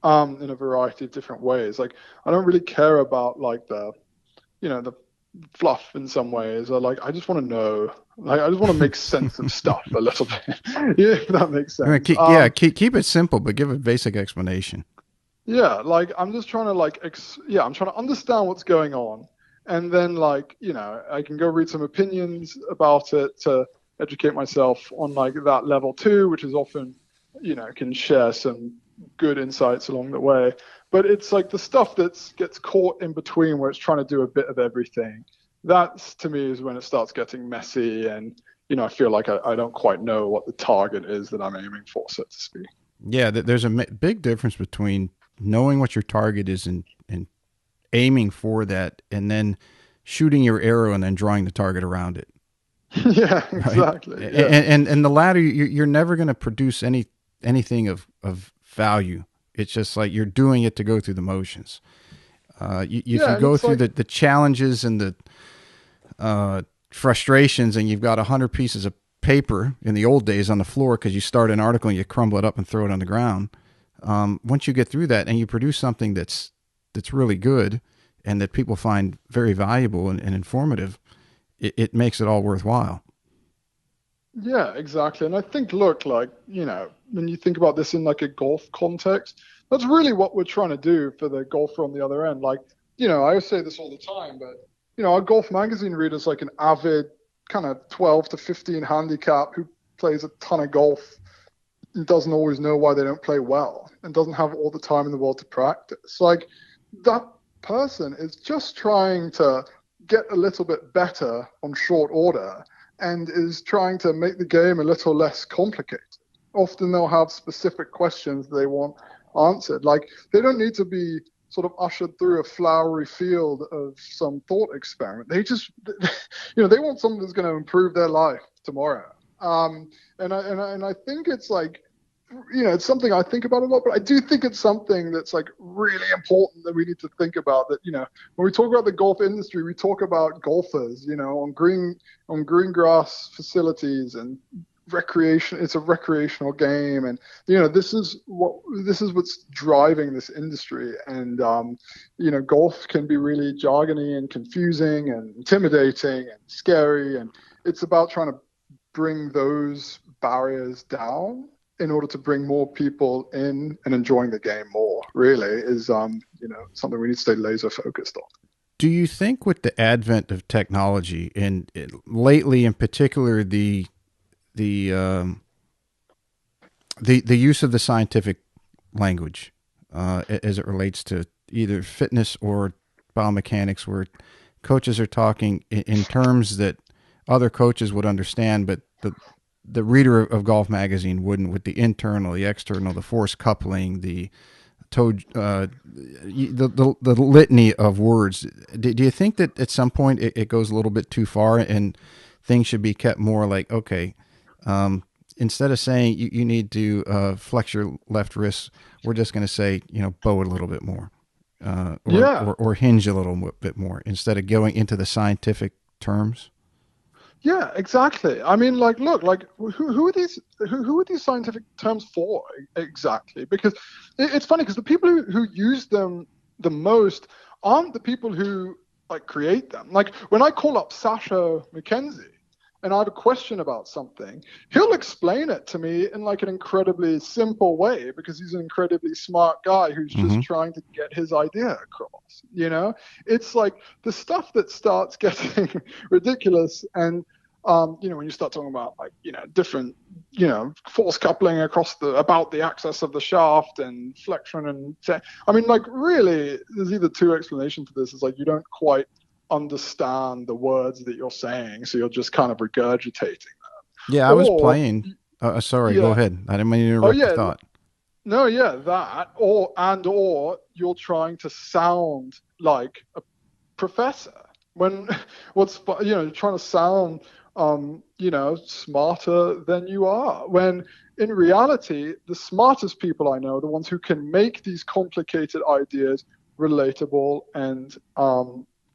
Speaker 2: in a variety of different ways. Like I don't really care about like the fluff in some ways. I just want to know. Like I just want to make sense of stuff a little bit. Yeah, if that makes sense.
Speaker 1: Keep it simple, but give a basic explanation.
Speaker 2: Yeah, like I'm just trying to I'm trying to understand what's going on, and then I can go read some opinions about it to educate myself on like that level too, which is often can share some good insights along the way. But it's like the stuff that gets caught in between where it's trying to do a bit of everything. That's to me is when it starts getting messy, and I feel like I don't quite know what the target is that I'm aiming for, so to speak.
Speaker 1: Yeah, there's a big difference between knowing what your target is and aiming for that, and then shooting your arrow and then drawing the target around it.
Speaker 2: Yeah,
Speaker 1: Right?
Speaker 2: exactly. Yeah.
Speaker 1: And the latter, you're never going to produce anything of value. It's just like you're doing it to go through the motions. If you go through like the challenges and the frustrations, and you've got 100 pieces of paper in the old days on the floor because you start an article and you crumble it up and throw it on the ground. Once you get through that and you produce something that's really good and that people find very valuable and informative, it makes it all worthwhile.
Speaker 2: Yeah, exactly. And I think, look, like, when you think about this in like a golf context, that's really what we're trying to do for the golfer on the other end. Like, I say this all the time, but, our golf magazine reader's like an avid kind of 12 to 15 handicap who plays a ton of golf and doesn't always know why they don't play well and doesn't have all the time in the world to practice. Like, that person is just trying to get a little bit better on short order and is trying to make the game a little less complicated. Often they'll have specific questions they want answered. Like, they don't need to be sort of ushered through a flowery field of some thought experiment. They just, they want something that's going to improve their life tomorrow. And I think it's like, it's something I think about a lot, but I do think it's something that's like really important that we need to think about. That when we talk about the golf industry, we talk about golfers, on green grass facilities and recreation. It's a recreational game, and this is what's driving this industry. And golf can be really jargony and confusing and intimidating and scary, and it's about trying to bring those barriers down in order to bring more people in and enjoying the game more, really, is something we need to stay laser focused on.
Speaker 1: Do you think with the advent of technology, and lately in particular the use of the scientific language as it relates to either fitness or biomechanics, where coaches are talking in terms that other coaches would understand, but the reader of Golf Magazine wouldn't, with the internal, the external, the force coupling, the toe, the litany of words. Do you think that at some point it goes a little bit too far and things should be kept more like, okay, instead of saying you need to flex your left wrist, we're just going to say, bow it a little bit more,
Speaker 2: Yeah.
Speaker 1: or hinge a little bit more instead of going into the scientific terms.
Speaker 2: Yeah, exactly. I mean, like, look, like, who are these who are these scientific terms for exactly? Because it's funny because the people who use them the most aren't the people who like create them. Like when I call up Sasha McKenzie and I have a question about something, he'll explain it to me in like an incredibly simple way because he's an incredibly smart guy who's just
Speaker 1: Mm-hmm.
Speaker 2: trying to get his idea across. It's like the stuff that starts getting ridiculous and when you start talking about like, different, force coupling about the axis of the shaft and flexion I mean, like really, there's either two explanations to this. It's like you don't quite understand the words that you're saying, so you're just kind of regurgitating them.
Speaker 1: Yeah, I was
Speaker 2: Or,
Speaker 1: playing. Sorry, go
Speaker 2: yeah,
Speaker 1: ahead. I didn't mean to
Speaker 2: oh
Speaker 1: interrupt your
Speaker 2: yeah,
Speaker 1: thought.
Speaker 2: no, yeah, that, or you're trying to sound like a professor when trying to sound smarter than you are, when in reality the smartest people I know are the ones who can make these complicated ideas relatable and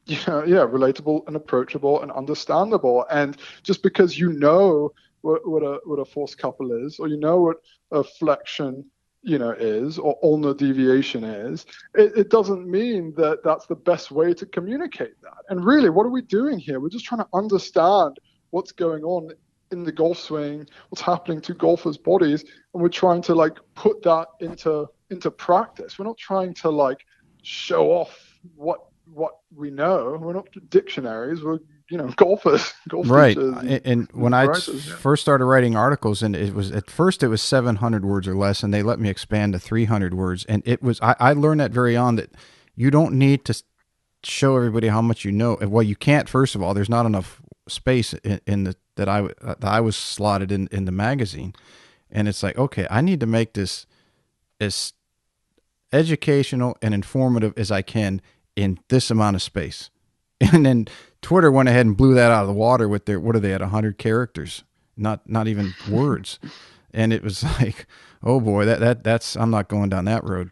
Speaker 2: relatable and approachable and understandable. And just because you know what a force couple is, or you know what a flexion is, or ulnar deviation is, it doesn't mean that that's the best way to communicate that. And really, what are we doing here? We're just trying to understand what's going on in the golf swing, what's happening to golfers' bodies, and we're trying to like put that into practice. We're not trying to like show off what we know. We're not dictionaries. We're golfers, golf
Speaker 1: Right.
Speaker 2: teachers,
Speaker 1: And when
Speaker 2: and
Speaker 1: I
Speaker 2: writers. Yeah.
Speaker 1: first started writing articles, and it was at first it was 700 words or less, and they let me expand to 300 words. And it was I learned that very on that you don't need to show everybody how much you know. Well, you can't. First of all, there's not enough space in the that I was slotted in the magazine, and it's like, okay, I need to make this as educational and informative as I can in this amount of space. And then Twitter went ahead and blew that out of the water with their, what are they at, 100 characters, not even words. And it was like, oh boy, that's I'm not going down that road.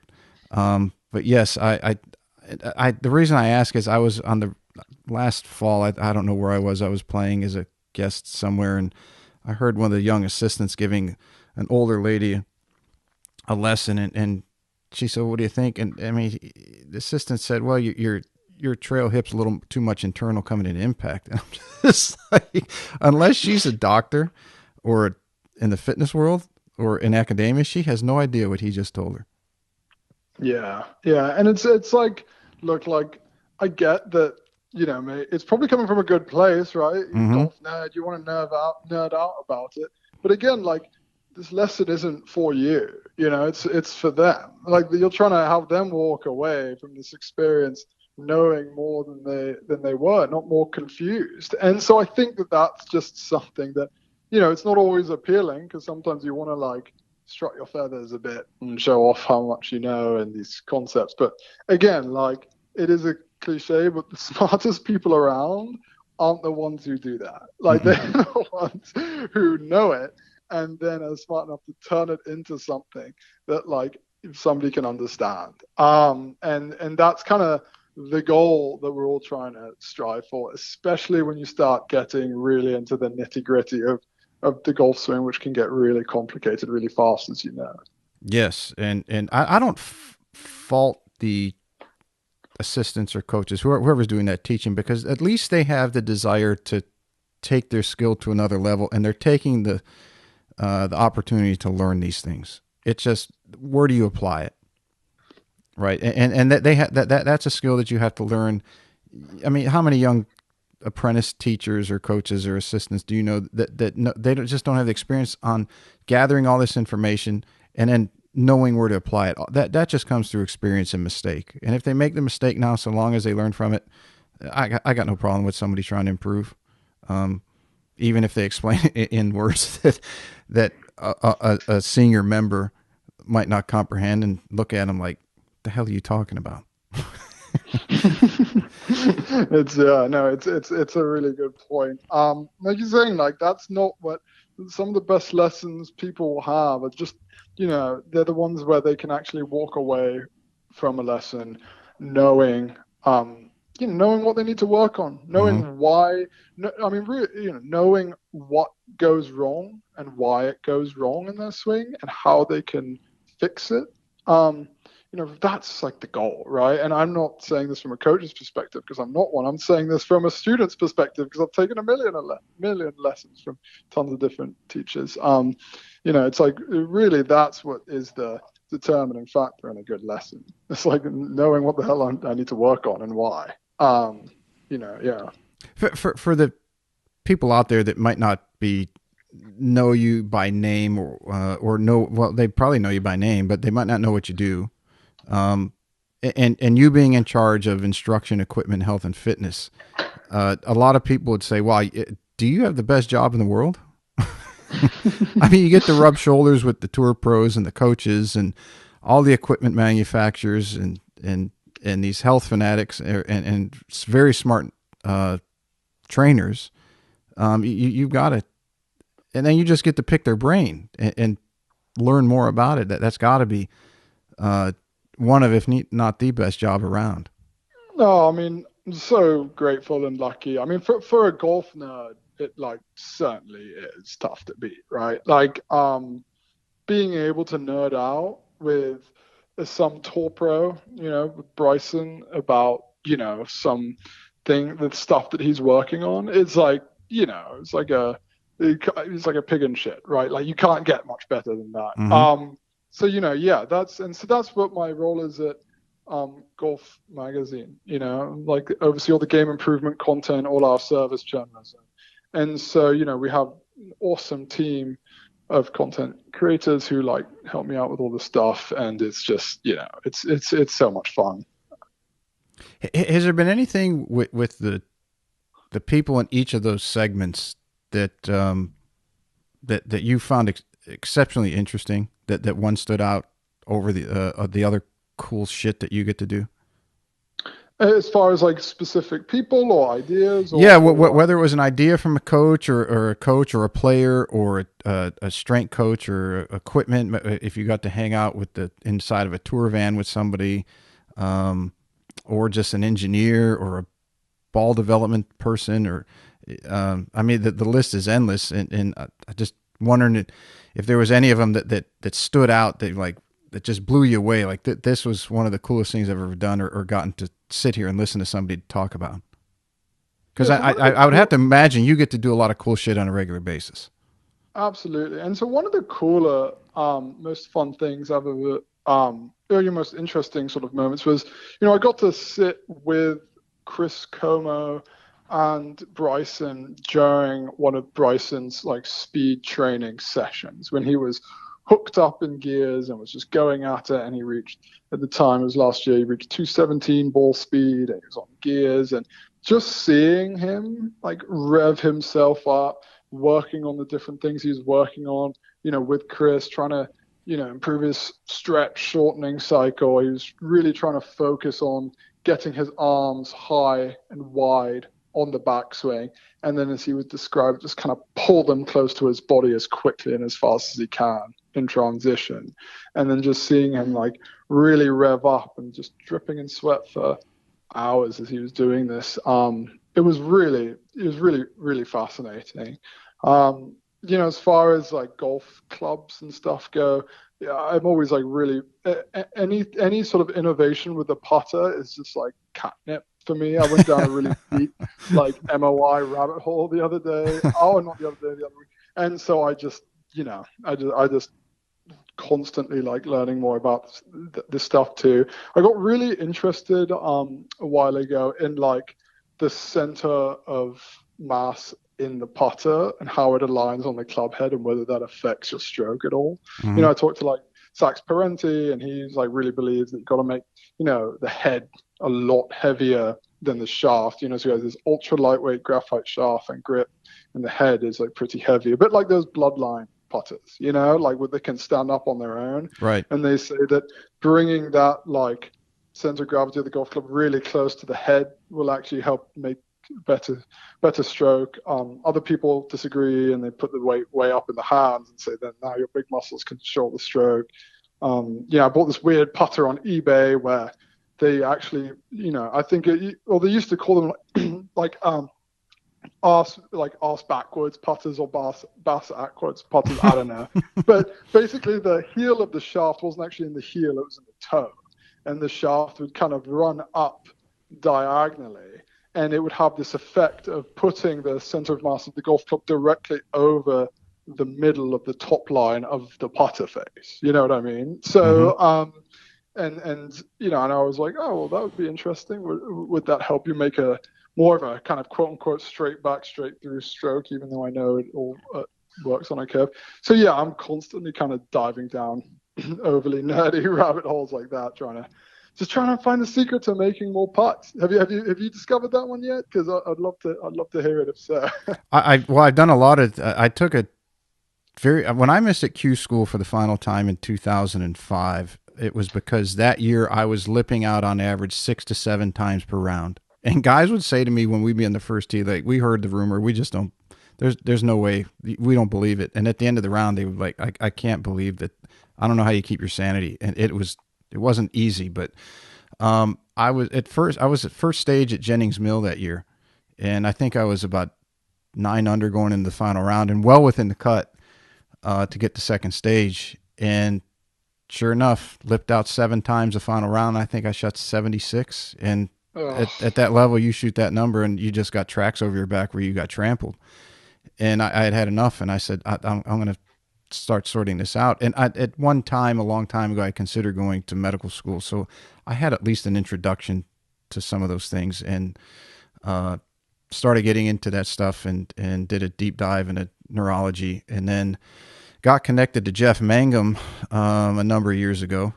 Speaker 1: But yes, the reason I ask is I was on the last fall. I don't know where I was. I was playing as a guest somewhere, and I heard one of the young assistants giving an older lady a lesson, and she said, "What do you think?" And I mean, the assistant said, "Well, your trail hip's a little too much internal coming in impact." And I'm just like, unless she's a doctor or in the fitness world or in academia, she has no idea what he just told her.
Speaker 2: Yeah, yeah, and it's like, look, like I get that, mate, it's probably coming from a good place, right? You're a
Speaker 1: Mm-hmm.
Speaker 2: golf nerd, you want to nerd out about it. But again, like this lesson isn't for you, it's for them. Like you're trying to have them walk away from this experience knowing more than they were, not more confused. And so I think that that's just something that, it's not always appealing because sometimes you want to like strut your feathers a bit and show off how much you know and these concepts. But again, like it is a cliche, but the smartest people around aren't the ones who do that. Like they're
Speaker 1: Mm-mm.
Speaker 2: the ones who know it and then are smart enough to turn it into something that like somebody can understand. And that's kind of the goal that we're all trying to strive for, especially when you start getting really into the nitty gritty of the golf swing, which can get really complicated really fast, as you know.
Speaker 1: Yes, and I don't fault the assistants or coaches, whoever's doing that teaching, because at least they have the desire to take their skill to another level, and they're taking the opportunity to learn these things. It's just, where do you apply it, right? And that that's a skill that you have to learn. I mean, how many young apprentice teachers or coaches or assistants do you know that no, just don't have the experience on gathering all this information and then knowing where to apply it? That just comes through experience and mistake. And if they make the mistake now, so long as they learn from it, I got no problem with somebody trying to improve. even if they explain it in words that a senior member might not comprehend and look at them like, the hell are you talking about?
Speaker 2: It's yeah, no, it's a really good point. Like you're saying, like that's not what some of the best lessons people will have are just, they're the ones where they can actually walk away from a lesson knowing, knowing what they need to work on,
Speaker 1: Mm-hmm.
Speaker 2: knowing why. No, I mean, really, knowing what goes wrong and why it goes wrong in their swing and how they can fix it. Um, that's like the goal, right? And I'm not saying this from a coach's perspective because I'm not one. I'm saying this from a student's perspective because I've taken a million lessons from tons of different teachers. It's like really that's what is the determining factor in a good lesson. It's like knowing what the hell I need to work on and why. Yeah.
Speaker 1: For the people out there that might not be know you by name or know, well, they probably know you by name, but they might not know what you do. Um, and you being in charge of instruction, equipment, health, and fitness, a lot of people would say, "Well, do you have the best job in the world?" I mean, you get to rub shoulders with the tour pros and the coaches and all the equipment manufacturers and these health fanatics and very smart trainers. You've got to, and then you just get to pick their brain and learn more about it. That's got to be uh, one of, if not the best job around.
Speaker 2: No, I mean, I'm so grateful and lucky. I mean, for a golf nerd, it like certainly is tough to beat, right? Like, being able to nerd out with some tour pro, with Bryson about, some thing, the stuff that he's working on, it's like, it's like it's like a pig in shit, right? Like you can't get much better than that.
Speaker 1: Mm-hmm.
Speaker 2: So yeah, that's what my role is at Golf Magazine. Like oversee all the game improvement content, all our service journalism, and so we have an awesome team of content creators who like help me out with all the stuff, and it's just it's so much fun.
Speaker 1: Has there been anything with the people in each of those segments that that you found exceptionally interesting? That one stood out over the other cool shit that you get to do?
Speaker 2: As far as like specific people or ideas
Speaker 1: Yeah,
Speaker 2: or what?
Speaker 1: whether it was an idea from a coach or a coach or a player or a strength coach or equipment, if you got to hang out with the inside of a tour van with somebody, or just an engineer or a ball development person, or I mean, the list is endless, and I just wondering if there was any of them that stood out that just blew you away. Like this was one of the coolest things I've ever done or gotten to sit here and listen to somebody talk about. Because
Speaker 2: Yeah, so
Speaker 1: I would have to imagine you get to do a lot of cool shit on a regular basis.
Speaker 2: absolutely. And so one of the cooler, most fun things I've ever, or your most interesting sort of moments was, I got to sit with Chris Como and Bryson during one of Bryson's like speed training sessions when he was hooked up in gears and was just going at it. And he reached, at the time, it was last year, he reached 217 ball speed and he was on gears. And just seeing him like rev himself up, working on the different things he was working on, with Chris, trying to, improve his stretch shortening cycle. He was really trying to focus on getting his arms high and wide on the backswing. And then, as he would describe, just kind of pull them close to his body as quickly and as fast as he can in transition. And then just seeing him like really rev up and just dripping in sweat for hours as he was doing this. It was really, really fascinating. As far as like golf clubs and stuff go, yeah, I'm always like really any sort of innovation with the putter is just like catnip for me. I went down a really deep like MOI rabbit hole the other day. Oh, not the other day, the other week. And so I just constantly like learning more about this stuff too. I got really interested a while ago in like the center of mass in the putter and how it aligns on the club head and whether that affects your stroke at all.
Speaker 1: Mm-hmm.
Speaker 2: I talked to like Sax Parenti and he's like really believes that you've got to make, the head a lot heavier than the shaft. So you have this ultra lightweight graphite shaft and grip, and the head is like pretty heavy, a bit like those bloodline putters, like where they can stand up on their own.
Speaker 1: Right.
Speaker 2: And they say that bringing that like center of gravity of the golf club really close to the head will actually help make better better stroke. Other people disagree and they put the weight way up in the hands and say that now your big muscles can control the stroke. I bought this weird putter on eBay where they actually, I think, they used to call them like arse backwards putters or bass backwards putters. I don't know, but basically the heel of the shaft wasn't actually in the heel; it was in the toe, and the shaft would kind of run up diagonally, and it would have this effect of putting the center of mass of the golf club directly over the middle of the top line of the putter face. You know what I mean?
Speaker 1: Mm-hmm.
Speaker 2: So, and I was like, oh well, that would be interesting. Would that help you make a more of a kind of quote unquote straight back, straight through stroke, even though I know it all works on a curve. So yeah, I'm constantly kind of diving down overly nerdy rabbit holes like that, trying to find the secret to making more putts. Have you discovered that one yet? Because I'd love to hear it if so.
Speaker 1: Well, I've done a lot of. I took a when I missed at Q school for the final time in 2005. It was because that year I was lipping out on average 6 to 7 times per round. And guys would say to me when we'd be on the first tee, like, we heard the rumor, we just don't. There's no way, we don't believe it. And at the end of the round, they would like, I can't believe that. I don't know how you keep your sanity. And it wasn't easy, but I was at first stage at Jennings Mill that year, and I think I was about 9 under going into the final round and well within the cut to get to second stage. And sure enough, lipped out 7 times the final round. I think I shot 76. And
Speaker 2: Oh,
Speaker 1: at that level, you shoot that number and you just got tracks over your back where you got trampled. And I had had enough. And I said, I'm going to start sorting this out. And at one time, a long time ago, I considered going to medical school. So I had at least an introduction to some of those things, and started getting into that stuff, and did a deep dive into neurology, and then got connected to Jeff Mangum a number of years ago.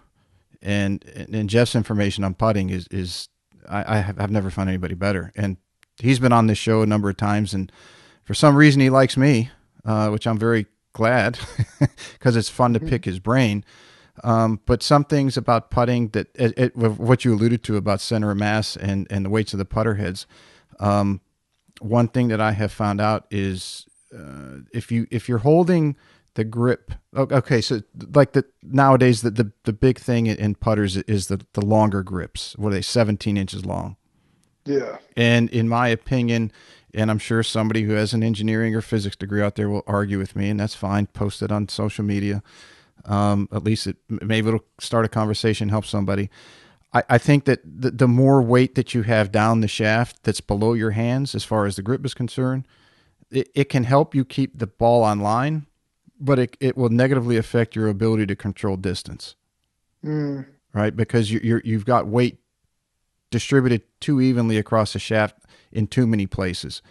Speaker 1: And Jeff's information on putting is I've never found anybody better. And he's been on this show a number of times, and for some reason he likes me, which I'm very glad because it's fun to pick his brain. But some things about putting that what you alluded to about center of mass and the weights of the putter heads. One thing that I have found out is if you're holding the grip. Okay, so like nowadays the big thing in putters is the longer grips. What are they, 17 inches long?
Speaker 2: yeah.
Speaker 1: And in my opinion, and I'm sure somebody who has an engineering or physics degree out there will argue with me, and that's fine. Post it on social media. At least maybe it'll start a conversation, help somebody. I think that the more weight that you have down the shaft that's below your hands, as far as the grip is concerned, it can help you keep the ball on line, but it will negatively affect your ability to control distance,
Speaker 2: Mm,
Speaker 1: right? Because you've got weight distributed too evenly across the shaft in too many places.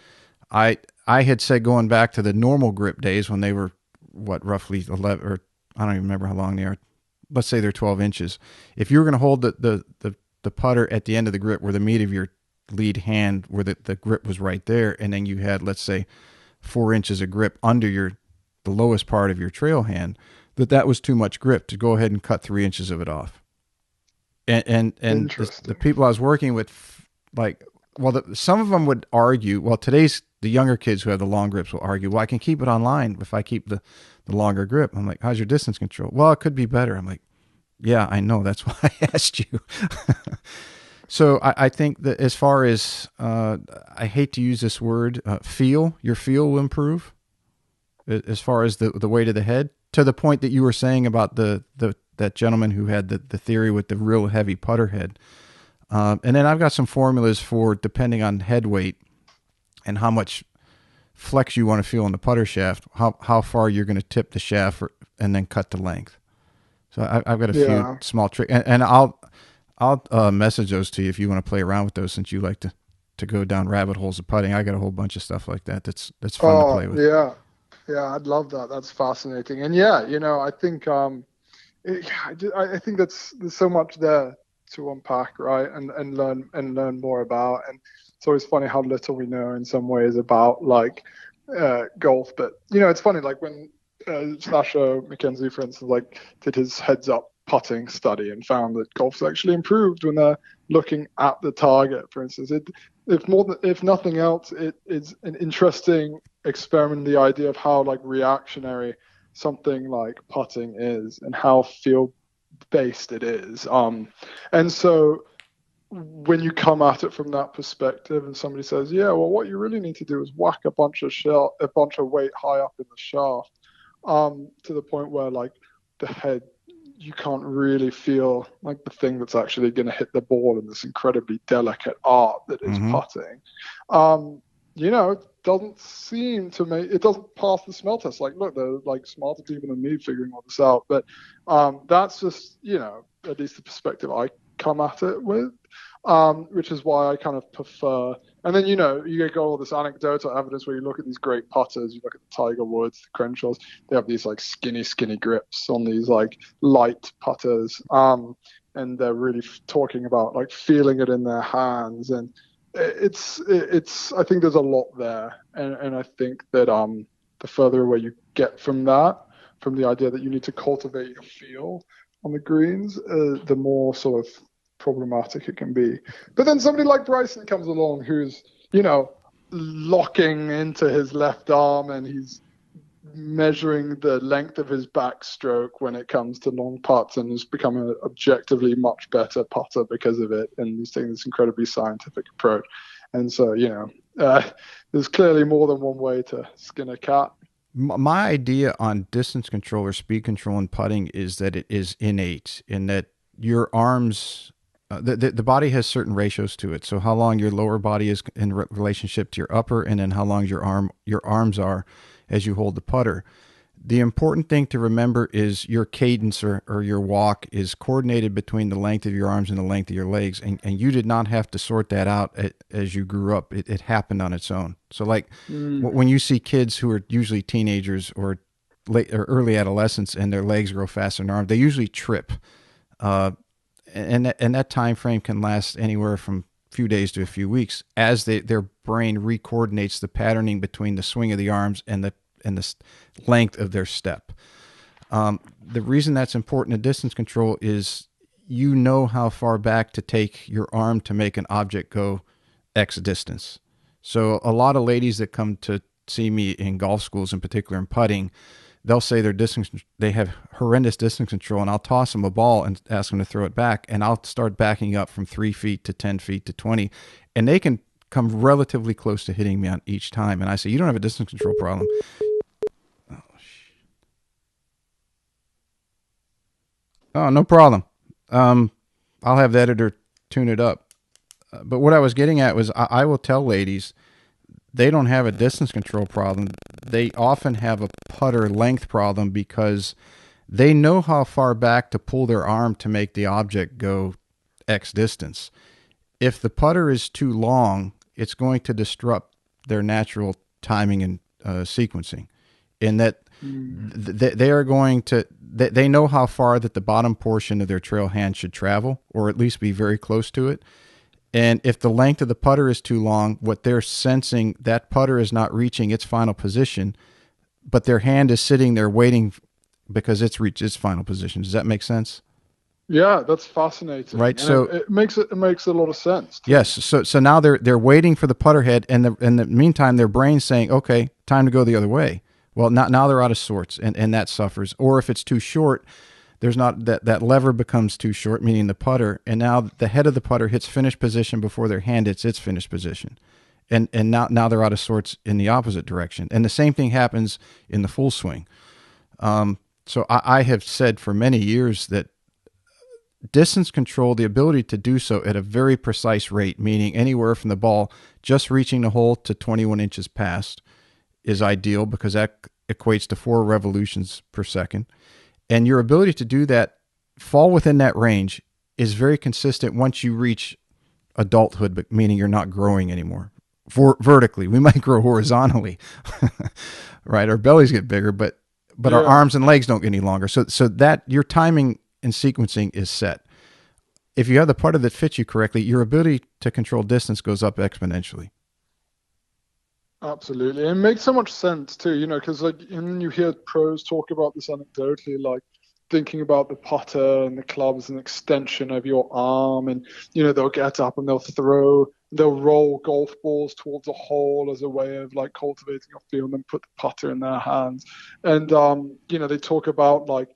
Speaker 1: I had said, going back to the normal grip days when they were roughly 11, or I don't even remember how long they are. Let's say they're 12 inches. If you were going to hold the putter at the end of the grip where the meat of your lead hand, where the grip was right there, and then you had, let's say, 4 inches of grip under the lowest part of your trail hand, that was too much grip to go ahead and cut 3 inches of it off. And the
Speaker 2: interesting.
Speaker 1: people I was working with, like, well, some of them would argue, well, today's the younger kids who have the long grips will argue, well, I can keep it online if I keep the longer grip. I'm like, how's your distance control? Well, it could be better. I'm like, yeah, I know. That's why I asked you. So I think that as far as, I hate to use this word, your feel will improve as far as the weight of the head, to the point that you were saying about that gentleman who had the theory with the real heavy putter head. And then I've got some formulas for, depending on head weight and how much flex you want to feel in the putter shaft, how far you're going to tip the shaft and then cut the length. So I've got a few
Speaker 2: Yeah.
Speaker 1: small tricks, and I'll message those to you if you want to play around with those, since you like to go down rabbit holes of putting. I got a whole bunch of stuff like that. That's fun to
Speaker 2: Oh,
Speaker 1: play with.
Speaker 2: yeah. Yeah, I'd love that. That's fascinating. And yeah, I think yeah, I think there's so much there to unpack, right? And learn more about. And it's always funny how little we know in some ways about like golf. But it's funny like when Sasha McKenzie, for instance, like did his heads up putting study and found that golf's actually improved when they're looking at the target. For instance, if nothing else, it is an interesting experiment in the idea of how like reactionary something like putting is and how field based it is. And so when you come at it from that perspective and somebody says, yeah, well, what you really need to do is whack a bunch of weight high up in the shaft, to the point where like the head, you can't really feel like the thing that's actually going to hit the ball in this incredibly delicate art that is
Speaker 1: Mm-hmm.
Speaker 2: putting. It doesn't pass the smell test. Like, look, they're like smarter people than me figuring all this out. But that's just, at least the perspective I come at it with, which is why I kind of prefer. And then, you get all this anecdotal evidence where you look at these great putters, you look at the Tiger Woods, the Crenshaws, they have these like skinny, skinny grips on these like light putters. And they're really talking about like feeling it in their hands. And I think there's a lot there. And I think that the further away you get from that, from the idea that you need to cultivate your feel on the greens, the more sort of problematic it can be. But then somebody like Bryson comes along who's, locking into his left arm and he's measuring the length of his backstroke when it comes to long putts and has become an objectively much better putter because of it. And he's taking this incredibly scientific approach. And so, there's clearly more than one way to skin a cat.
Speaker 1: My idea on distance control or speed control in putting is that it is innate in that your arms, the body has certain ratios to it. So how long your lower body is in relationship to your upper, and then how long your arms are as you hold the putter. The important thing to remember is your cadence or your walk is coordinated between the length of your arms and the length of your legs. And you did not have to sort that out as you grew up. It happened on its own. So like when you see kids who are usually teenagers or late or early adolescents and their legs grow faster than arms, they usually trip. And that time frame can last anywhere from a few days to a few weeks as their brain recoordinates the patterning between the swing of the arms and the length of their step. The reason that's important in distance control is how far back to take your arm to make an object go X distance. So a lot of ladies that come to see me in golf schools, in particular in putting, they'll say they have horrendous distance control, and I'll toss them a ball and ask them to throw it back, and I'll start backing up from 3 feet to 10 feet to 20, and they can come relatively close to hitting me on each time. And I say, you don't have a distance control problem. Oh, no problem. I'll have the editor tune it up. But what I was getting at was I will tell ladies they don't have a distance control problem. They often have a putter length problem because they know how far back to pull their arm to make the object go X distance. If the putter is too long, it's going to disrupt their natural timing and sequencing. In that they are going to, they know how far that the bottom portion of their trail hand should travel, or at least be very close to it. And if the length of the putter is too long, what they're sensing, that putter is not reaching its final position, but their hand is sitting there waiting because it's reached its final position. Does that make sense?
Speaker 2: Yeah, that's fascinating.
Speaker 1: Right.
Speaker 2: And
Speaker 1: so
Speaker 2: it makes a lot of sense.
Speaker 1: Yes. So now they're waiting for the putter head, and in the meantime, their brain's saying, okay, time to go the other way. Well, now they're out of sorts, and that suffers. Or if it's too short, there's not that lever becomes too short, meaning the putter, and now the head of the putter hits finish position before their hand hits its finish position. And now they're out of sorts in the opposite direction. And the same thing happens in the full swing. So I have said for many years that distance control, the ability to do so at a very precise rate, meaning anywhere from the ball just reaching the hole to 21 inches past, is ideal because that equates to 4 revolutions per second. And your ability to do that, fall within that range, is very consistent once you reach adulthood, but meaning you're not growing anymore. Vertically, we might grow horizontally, right? Our bellies get bigger, but our arms and legs don't get any longer. So that your timing and sequencing is set. if you have the putter that fits you correctly, your ability to control distance goes up exponentially.
Speaker 2: Absolutely. It makes so much sense too, because like, and you hear pros talk about this anecdotally, like thinking about the putter and the club as an extension of your arm, and they'll get up and they'll roll golf balls towards a hole as a way of like cultivating a feel, and then put the putter in their hands. And they talk about like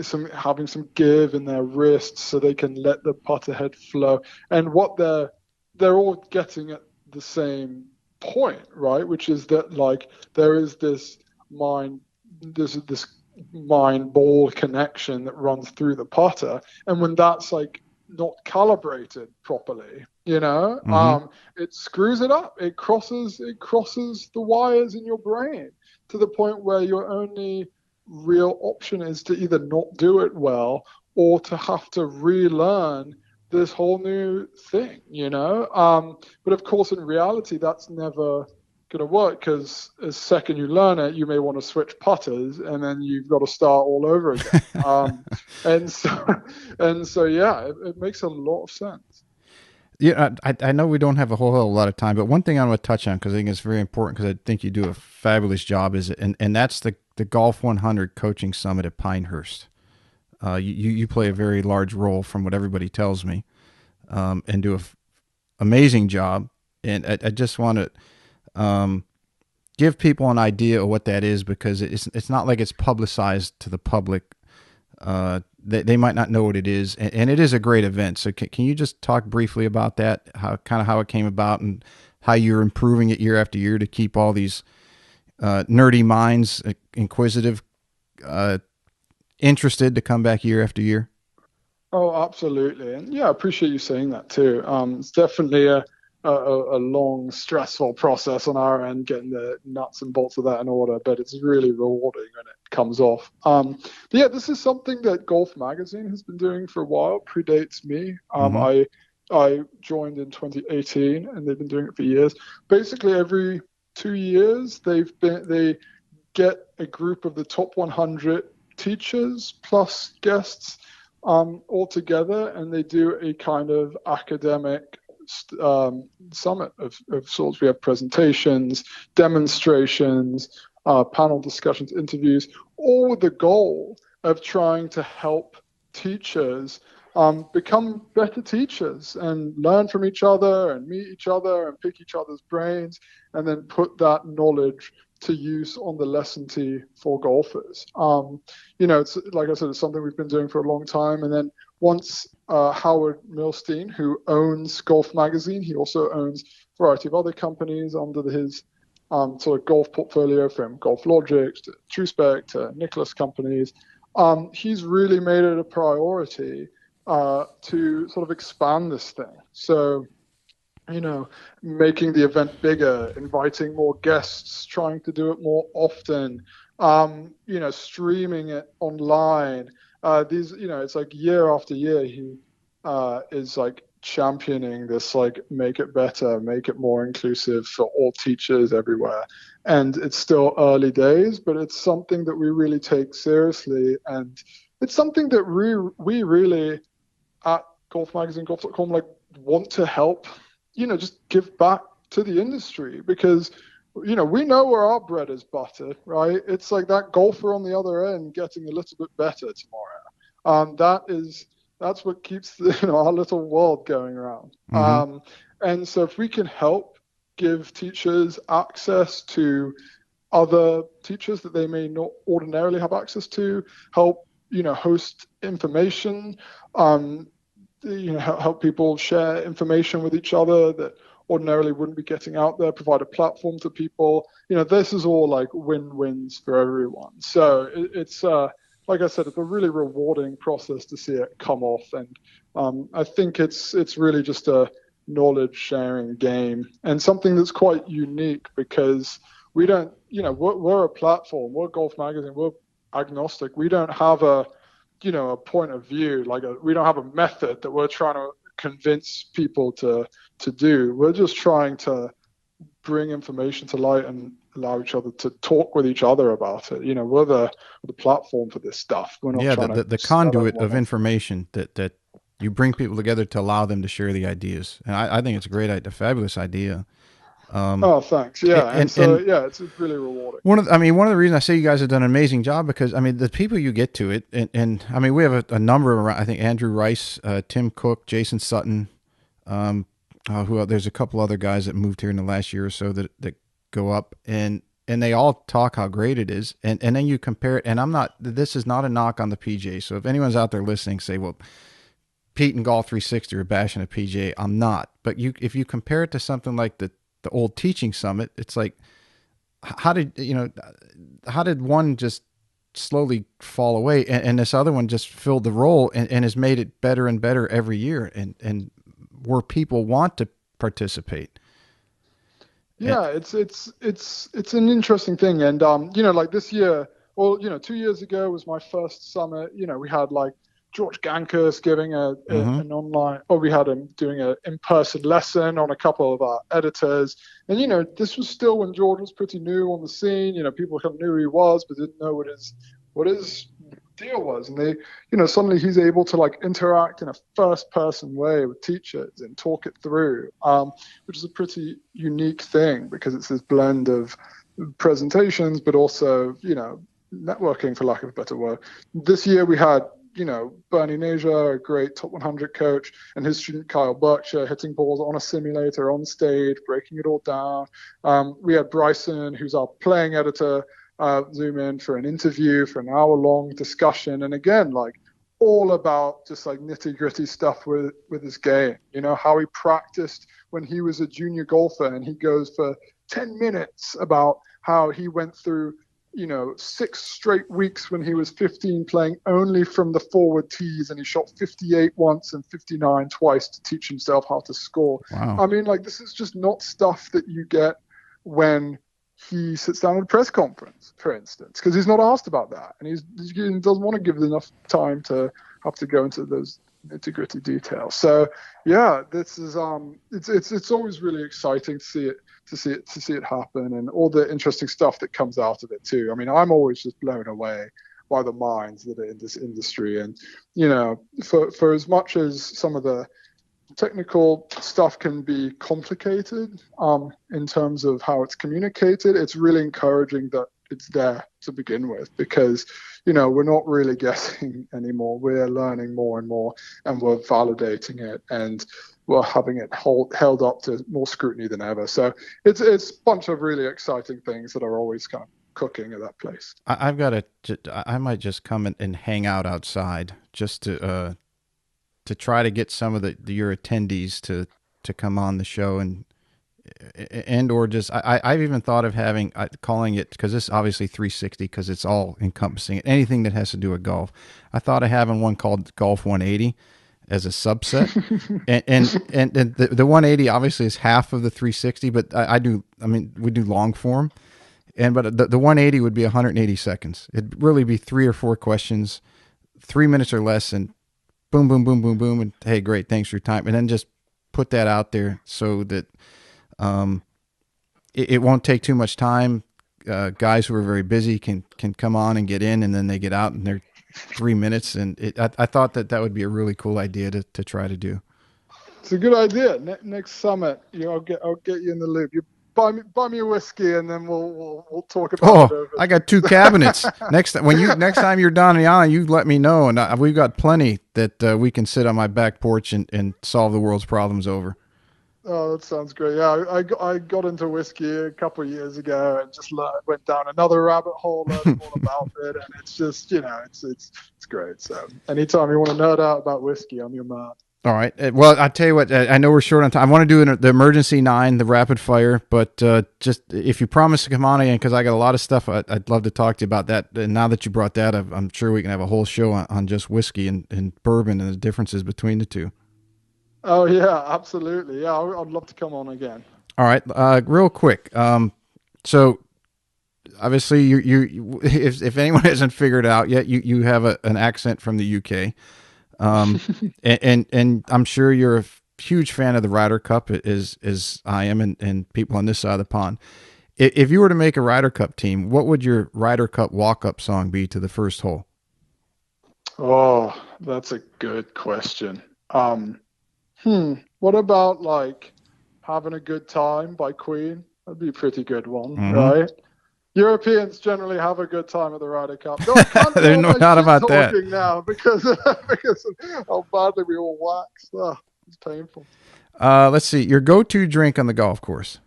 Speaker 2: some having some give in their wrists so they can let the putter head flow. And what they're all getting at the same point, right? Which is that like there is this mind ball connection that runs through the putter, and when that's like not calibrated properly,
Speaker 1: Mm-hmm.
Speaker 2: it screws it up. It crosses the wires in your brain to the point where your only real option is to either not do it well or to have to relearn this whole new thing. But of course, in reality, that's never going to work because the second you learn it, you may want to switch putters, and then you've got to start all over again. And so, yeah, it makes a lot of sense.
Speaker 1: Yeah, I know we don't have a whole lot of time, but one thing I want to touch on because I think it's very important because I think you do a fabulous job is and that's the Golf 100 Coaching Summit at Pinehurst. You play a very large role from what everybody tells me, and do an amazing job. And I just want to give people an idea of what that is because it's not like it's publicized to the public. They might not know what it is, and it is a great event. So can you just talk briefly about that, how it came about, and how you're improving it year after year to keep all these nerdy minds inquisitive, interested to come back year after year?
Speaker 2: Oh, absolutely. And yeah, I appreciate you saying that too. It's definitely a long, stressful process on our end, getting the nuts and bolts of that in order, but it's really rewarding when it comes off. But yeah, this is something that Golf Magazine has been doing for a while, predates me.
Speaker 1: Mm-hmm.
Speaker 2: I joined in 2018 and they've been doing it for years. Basically, every 2 years, they get a group of the top 100 teachers plus guests all together, and they do a kind of academic summit of sorts. We have presentations, demonstrations, panel discussions, interviews, all with the goal of trying to help teachers become better teachers and learn from each other and meet each other and pick each other's brains and then put that knowledge to use on the lesson tee for golfers. It's like I said, it's something we've been doing for a long time. And then once Howard Milstein, who owns Golf Magazine, he also owns a variety of other companies under his sort of golf portfolio, from Golf Logic to TrueSpec to Nicholas companies. He's really made it a priority to sort of expand this thing. So, making the event bigger, inviting more guests, trying to do it more often, streaming it online. It's like year after year, he is like championing this, like, make it better, make it more inclusive for all teachers everywhere. And it's still early days, but it's something that we really take seriously. And it's something that we really at Golf Magazine, golf.com, like, want to help, just give back to the industry because, we know where our bread is buttered, right? It's like that golfer on the other end getting a little bit better tomorrow. That's what keeps our little world going around.
Speaker 1: Mm-hmm.
Speaker 2: And so if we can help give teachers access to other teachers that they may not ordinarily have access to, help host information, help people share information with each other that ordinarily wouldn't be getting out there, provide a platform to people. This is all like win-wins for everyone. So it's like I said, it's a really rewarding process to see it come off, and I think it's really just a knowledge sharing game and something that's quite unique because we don't, we're a platform, we're Golf Magazine, we're agnostic. We don't have a point of view, we don't have a method that we're trying to convince people to do. We're just trying to bring information to light and allow each other to talk with each other about it. We're the platform for this stuff. We're not
Speaker 1: Yeah,
Speaker 2: trying to
Speaker 1: the
Speaker 2: sell
Speaker 1: conduit
Speaker 2: everyone
Speaker 1: of
Speaker 2: else.
Speaker 1: information that You bring people together to allow them to share the ideas, and I think it's a great, a fabulous idea. Um,
Speaker 2: Oh, thanks. Yeah, and so
Speaker 1: and
Speaker 2: yeah, it's really rewarding.
Speaker 1: one of the reasons I say you guys have done an amazing job because I mean the people you get to it, and I mean we have a number of I think Andrew Rice, Tim Cook, Jason Sutton, um, who there's a couple other guys that moved here in the last year or so that go up and they all talk how great it is, and then you compare it, and I'm not, this is not a knock on the PJ. So if anyone's out there listening, say, well, Pete and Golf 360 are bashing a PJ. I'm not, but if you compare it to something like the old teaching summit, it's like how did one just slowly fall away and this other one just filled the role and has made it better and better every year and where people want to participate.
Speaker 2: Yeah, it's an interesting thing, and like this year, well, 2 years ago was my first summit. We had like George Gankus giving
Speaker 1: Mm-hmm.
Speaker 2: an online, or we had him doing an in-person lesson on a couple of our editors, and this was still when George was pretty new on the scene. People kind of knew who he was, but didn't know what his deal was, and suddenly he's able to like interact in a first-person way with teachers and talk it through, which is a pretty unique thing because it's this blend of presentations, but also networking, for lack of a better word. This year we had Bernie Nasia, a great top 100 coach, and his student Kyle Berkshire hitting balls on a simulator on stage, breaking it all down. We had Bryson, who's our playing editor, Zoom in for an interview for an hour-long discussion, and again, like all about just like nitty-gritty stuff with his game. How he practiced when he was a junior golfer, and he goes for 10 minutes about how he went through 6 straight weeks when he was 15 playing only from the forward tees, and he shot 58 once and 59 twice to teach himself how to score.
Speaker 1: Wow.
Speaker 2: I mean, like, this is just not stuff that you get when he sits down at a press conference, for instance, because he's not asked about that, and he doesn't want to give enough time to have to go into those nitty-gritty details. So yeah, this is it's always really exciting to see it happen, and all the interesting stuff that comes out of it too. I mean, I'm always just blown away by the minds that are in this industry, and for as much as some of the technical stuff can be complicated in terms of how it's communicated, it's really encouraging that it's there to begin with, because we're not really guessing anymore. We're learning more and more, and we're validating it, and we're having it held up to more scrutiny than ever. So it's a bunch of really exciting things that are always kind of cooking at that place.
Speaker 1: I've got I might just come and hang out outside just to try to get some of your attendees to come on the show and or just I've even thought of calling it, because this is obviously 360 because it's all encompassing, anything that has to do with golf. I thought of having one called Golf 180 as a subset, and the 180 obviously is half of the 360, but we do long form, but the 180 would be 180 seconds. It'd really be 3 or 4 questions, 3 minutes or less, and boom, boom, boom, boom, boom, and hey, great, thanks for your time, and then just put that out there so that it won't take too much time. Guys who are very busy can come on and get in, and then they get out in their 3 minutes. And I thought that would be a really cool idea to try to do.
Speaker 2: It's a good idea. Next summit, I'll get you in the loop. You buy me a whiskey, and then we'll talk about it. Over.
Speaker 1: I got 2 cabinets. next time you're down on the island, you let me know, and we've got plenty that we can sit on my back porch and solve the world's problems over.
Speaker 2: Oh, that sounds great. Yeah, I got into whiskey a couple of years ago and just went down another rabbit hole, learning all about it, and it's just it's great. So anytime you want to nerd out about whiskey, I'm your man.
Speaker 1: All right. Well, I tell you what, I know we're short on time. I want to do the emergency 9, the rapid fire, but just if you promise to come on again, because I got a lot of stuff I'd love to talk to you about that. And now that you brought that up, I'm sure we can have a whole show on just whiskey and bourbon and the differences between the two.
Speaker 2: Oh yeah, absolutely. Yeah, I'd love to come on again.
Speaker 1: All right, real quick. So obviously, you if anyone hasn't figured it out yet, you have an accent from the UK, and I'm sure you're a huge fan of the Ryder Cup, as I am, and people on this side of the pond. If you were to make a Ryder Cup team, what would your Ryder Cup walk-up song be to the first hole?
Speaker 2: Oh, that's a good question. Um, what about like Having a Good Time by Queen? That'd be a pretty good one,
Speaker 1: Hmm.
Speaker 2: right? Europeans generally have a good time at the Ryder Cup. Though I can't do
Speaker 1: There's
Speaker 2: all
Speaker 1: no
Speaker 2: my
Speaker 1: doubt
Speaker 2: shit
Speaker 1: about that.
Speaker 2: talking now because because of how badly we all waxed. It's painful.
Speaker 1: Let's see. Your go-to drink on the golf course.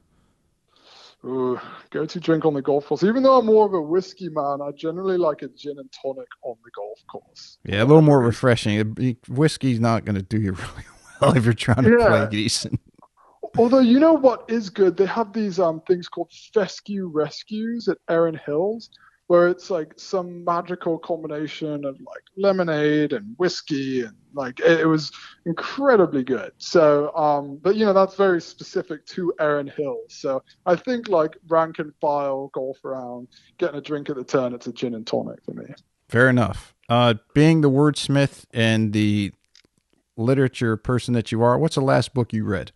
Speaker 2: Ooh, go to drink on the golf course. Even though I'm more of a whiskey man, I generally like a gin and tonic on the golf course for
Speaker 1: Yeah, a little
Speaker 2: whatever
Speaker 1: more
Speaker 2: reason.
Speaker 1: refreshing. Whiskey's not going to do you really well if you're trying to play
Speaker 2: Yeah.
Speaker 1: decent.
Speaker 2: Although you know what is good, they have these things called fescue rescues at Erin Hills, where it's like some magical combination of like lemonade and whiskey, and like it was incredibly good. So, but that's very specific to Erin Hills. So I think like rank and file golf around, getting a drink at the turn, it's a gin and tonic for me.
Speaker 1: Fair enough. Being the wordsmith and the literature person that you are, what's the last book you read?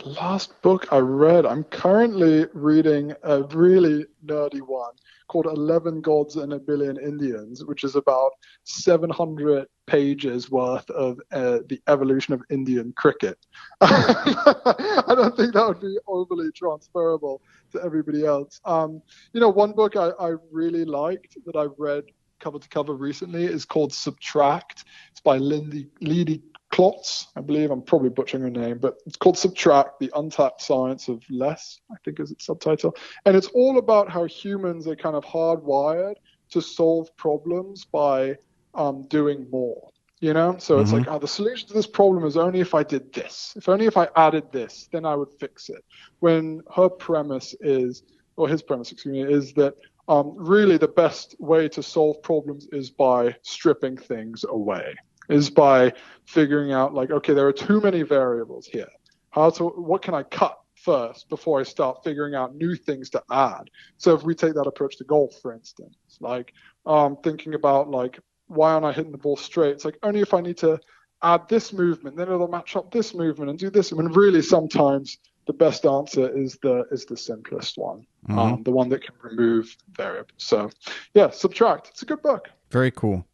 Speaker 2: The last book I read, I'm currently reading a really nerdy one called 11 Gods and a Billion Indians, which is about 700 pages worth of the evolution of Indian cricket. I don't think that would be overly transferable to everybody else. One book I really liked that I read cover to cover recently is called Subtract. It's by Lady Klotz, I believe. I'm probably butchering her name, but it's called Subtract, The Untapped Science of Less, I think is its subtitle. And it's all about how humans are kind of hardwired to solve problems by doing more. So it's
Speaker 1: Mm-hmm.
Speaker 2: like, the solution to this problem is only if I did this. If only if I added this, then I would fix it. When her premise is, or his premise, excuse me, is that really the best way to solve problems is by stripping things away, is by figuring out like, okay, there are too many variables here. What can I cut first before I start figuring out new things to add? So if we take that approach to golf, for instance, like thinking about like, why aren't I hitting the ball straight? It's like only if I need to add this movement, then it'll match up this movement and do this. I mean, really, sometimes the best answer is the simplest one,
Speaker 1: Mm-hmm.
Speaker 2: the one that can remove variables. So, yeah, Subtract. It's a good book.
Speaker 1: Very cool.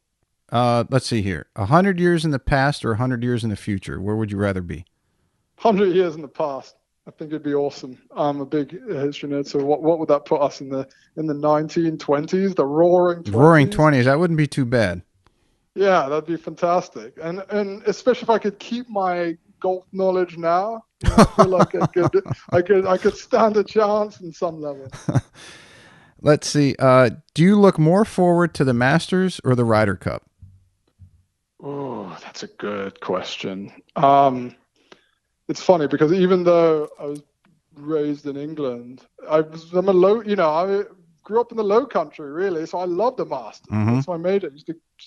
Speaker 1: Let's see here. 100 years in the past or 100 years in the future? Where would you rather be?
Speaker 2: 100 years in the past. I think it'd be awesome. I'm a big history nerd, so what would that put us in the 1920s, the Roaring
Speaker 1: Roaring
Speaker 2: 20s?
Speaker 1: Twenties. That wouldn't be too bad.
Speaker 2: Yeah, that'd be fantastic. And especially if I could keep my golf knowledge now, I feel like I could stand a chance in some level.
Speaker 1: Let's see. Do you look more forward to the Masters or the Ryder Cup?
Speaker 2: Oh, that's a good question. It's funny because even though I was raised in England, I'm a I grew up in the Low Country really, so I love the Masters.
Speaker 1: Mm-hmm.
Speaker 2: That's why I made it.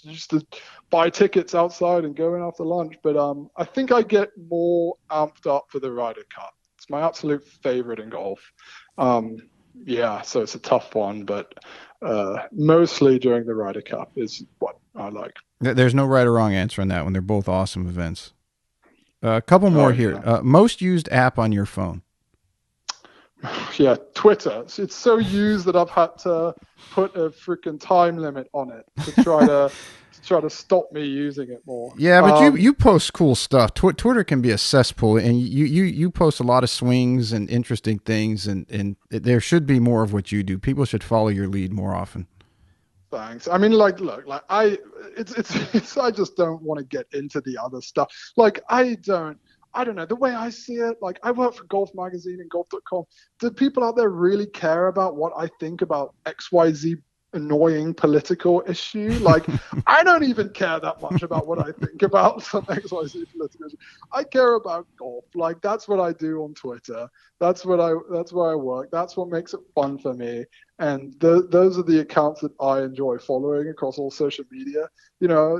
Speaker 2: Used to buy tickets outside and go in after lunch. But I think I get more amped up for the Ryder Cup. It's my absolute favorite in golf. Um, yeah, so it's a tough one, but mostly during the Ryder Cup is what I like.
Speaker 1: There's no right or wrong answer on that one. They're both awesome events. A couple
Speaker 2: Oh
Speaker 1: more here.
Speaker 2: yeah.
Speaker 1: Most used app on your phone.
Speaker 2: Yeah, Twitter. It's so used that I've had to put a freaking time limit on it to try to stop me using it more.
Speaker 1: Yeah, but you post cool stuff. Twitter can be a cesspool, and you post a lot of swings and interesting things, and there should be more of what you do. People should follow your lead more often.
Speaker 2: Thanks. I mean, like, look, like it's I just don't want to get into the other stuff. Like, I don't know the way I see it. Like, I work for Golf Magazine and Golf.com. Do people out there really care about what I think about XYZ annoying political issue? Like, I don't even care that much about what I think about some XYZ political issue. I care about golf. Like, that's what I do on Twitter. That's where I work. That's what makes it fun for me. And those are the accounts that I enjoy following across all social media.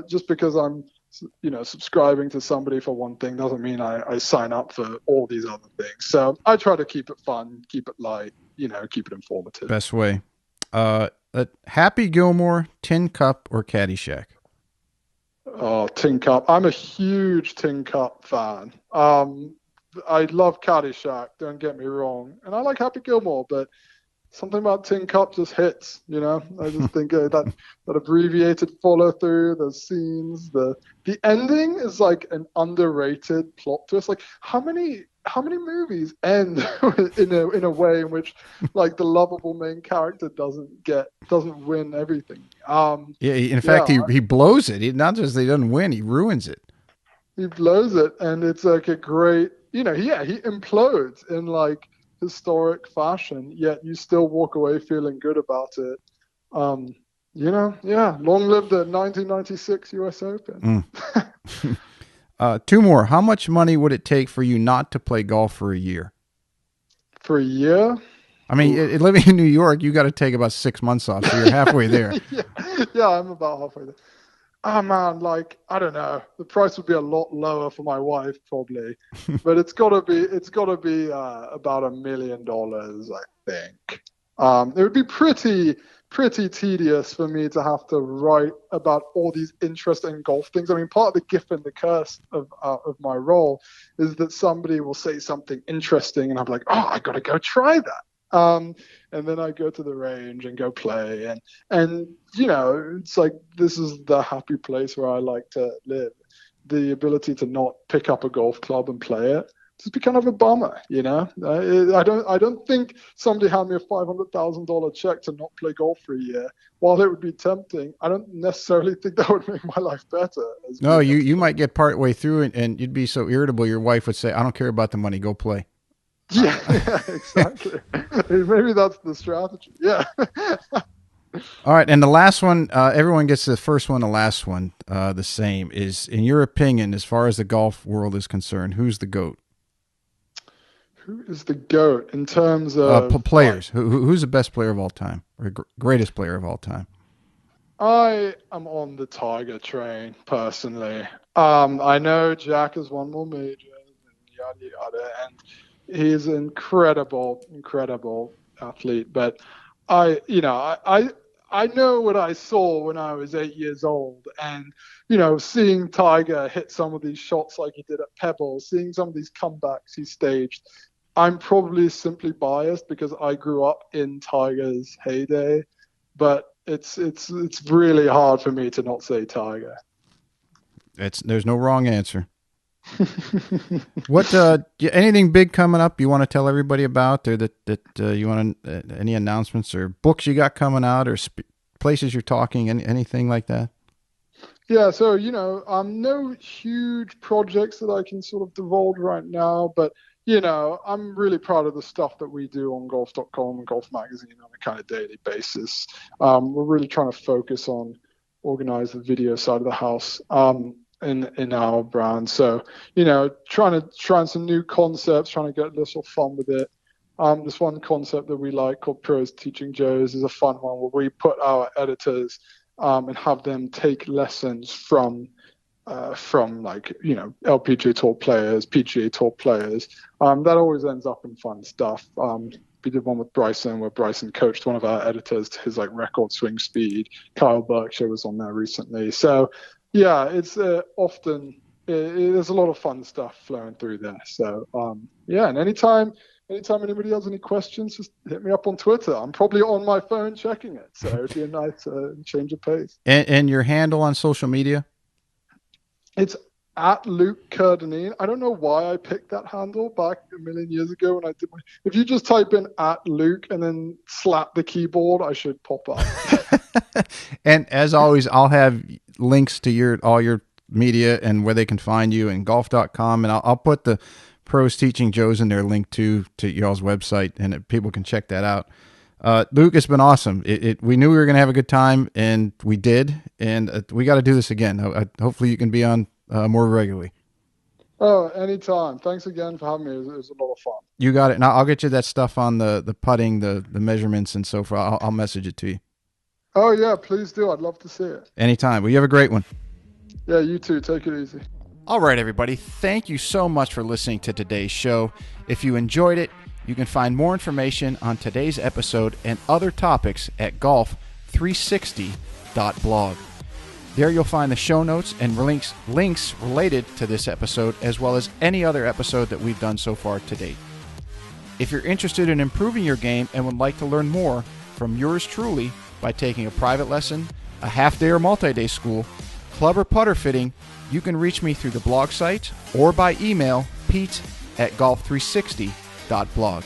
Speaker 2: Just because I'm subscribing to somebody for one thing doesn't mean I sign up for all these other things. So I try to keep it fun, keep it light, keep it informative.
Speaker 1: Best way. Happy Gilmore, Tin Cup, or Caddyshack?
Speaker 2: Oh, Tin Cup. I'm a huge Tin Cup fan. I love Caddyshack, don't get me wrong. And I like Happy Gilmore, but something about Tin Cup just hits, you know. I just think that abbreviated follow through, the scenes, the ending is like an underrated plot twist. Like how many movies end in a way in which like the lovable main character doesn't win everything.
Speaker 1: Yeah, in fact,
Speaker 2: Yeah,
Speaker 1: he blows it. He not just he doesn't win, he ruins it.
Speaker 2: he blows it, and it's like a great, you know, yeah, he implodes in like historic fashion, yet you still walk away feeling good about it. Um, you know, yeah, long live the 1996 U.S. Open.
Speaker 1: Two more. How much money would it take for you not to play golf for a year?
Speaker 2: For a year?
Speaker 1: I mean, living in New York, you got to take about 6 months off, so you're halfway there.
Speaker 2: yeah, I'm about halfway there. Oh man, like I don't know. The price would be a lot lower for my wife probably, but it's gotta be about $1 million, I think. It would be pretty tedious for me to have to write about all these interesting golf things. I mean, part of the gift and the curse of my role is that somebody will say something interesting, and I'm like, oh, I gotta go try that. And then I go to the range and go play, and you know, it's like this is the happy place where I like to live. The ability to not pick up a golf club and play it just be kind of a bummer, you know. I don't think somebody hand me a $500,000 check to not play golf for a year. While it would be tempting, I don't necessarily think that would make my life better.
Speaker 1: No, you might get part way through and you'd be so irritable. Your wife would say, "I don't care about the money. Go play."
Speaker 2: Yeah, exactly. Maybe that's the strategy. Yeah.
Speaker 1: All right, and the last one, everyone gets the first one, the last one, the same. Is, in your opinion, as far as the golf world is concerned, who's the GOAT?
Speaker 2: Who is the GOAT in terms of
Speaker 1: players? Who's the best player of all time, or greatest player of all time?
Speaker 2: I am on the Tiger train personally. I know Jack has won more majors and yada yada, and he's an incredible athlete. But I know what I saw when I was 8 years old, and seeing Tiger hit some of these shots like he did at Pebble, seeing some of these comebacks he staged. I'm probably simply biased because I grew up in Tiger's heyday, but it's really hard for me to not say Tiger.
Speaker 1: There's no wrong answer. What anything big coming up you want to tell everybody about, or that you want any announcements or books you got coming out, or places you're talking, anything like that?
Speaker 2: Yeah, so no huge projects that I can sort of divulge right now, but I'm really proud of the stuff that we do on golf.com and Golf Magazine on a kind of daily basis. We're really trying to focus on organize the video side of the house. In our brand. So, trying some new concepts, trying to get a little fun with it. This one concept that we like called Pros Teaching Joes is a fun one where we put our editors and have them take lessons from like, LPGA Tour players, PGA Tour players. That always ends up in fun stuff. We did one with Bryson where Bryson coached one of our editors to his like record swing speed. Kyle Berkshire was on there recently. So, yeah, it's often there's a lot of fun stuff flowing through there. So and anytime anybody has any questions, just hit me up on Twitter. I'm probably on my phone checking it, so it'd be a nice change of pace.
Speaker 1: And your handle on social media?
Speaker 2: It's at Luke Kerr Dineen. I don't know why I picked that handle back a million years ago when I did if you just type in at Luke and then slap the keyboard, I should pop up.
Speaker 1: And as always, I'll have links to all your media and where they can find you, and golf.com, and I'll put the Pros Teaching Joes in there, link to y'all's website, and people can check that out. Luke, it's been awesome. We knew we were going to have a good time, and we did, and we got to do this again. Hopefully you can be on more regularly.
Speaker 2: Oh, anytime. Thanks again for having me. It was a lot of fun. You
Speaker 1: got it. And I'll get you that stuff on the putting, the measurements and so forth. I'll message it to you.
Speaker 2: Oh, yeah, please do. I'd love to see it.
Speaker 1: Anytime. Well, you have a great one.
Speaker 2: Yeah, you too. Take it easy.
Speaker 1: All right, everybody. Thank you so much for listening to today's show. If you enjoyed it, you can find more information on today's episode and other topics at golf360.blog. There you'll find the show notes and links related to this episode, as well as any other episode that we've done so far to date. If you're interested in improving your game and would like to learn more from yours truly by taking a private lesson, a half-day or multi-day school, club or putter fitting, you can reach me through the blog site or by email, pete@golf360.blog.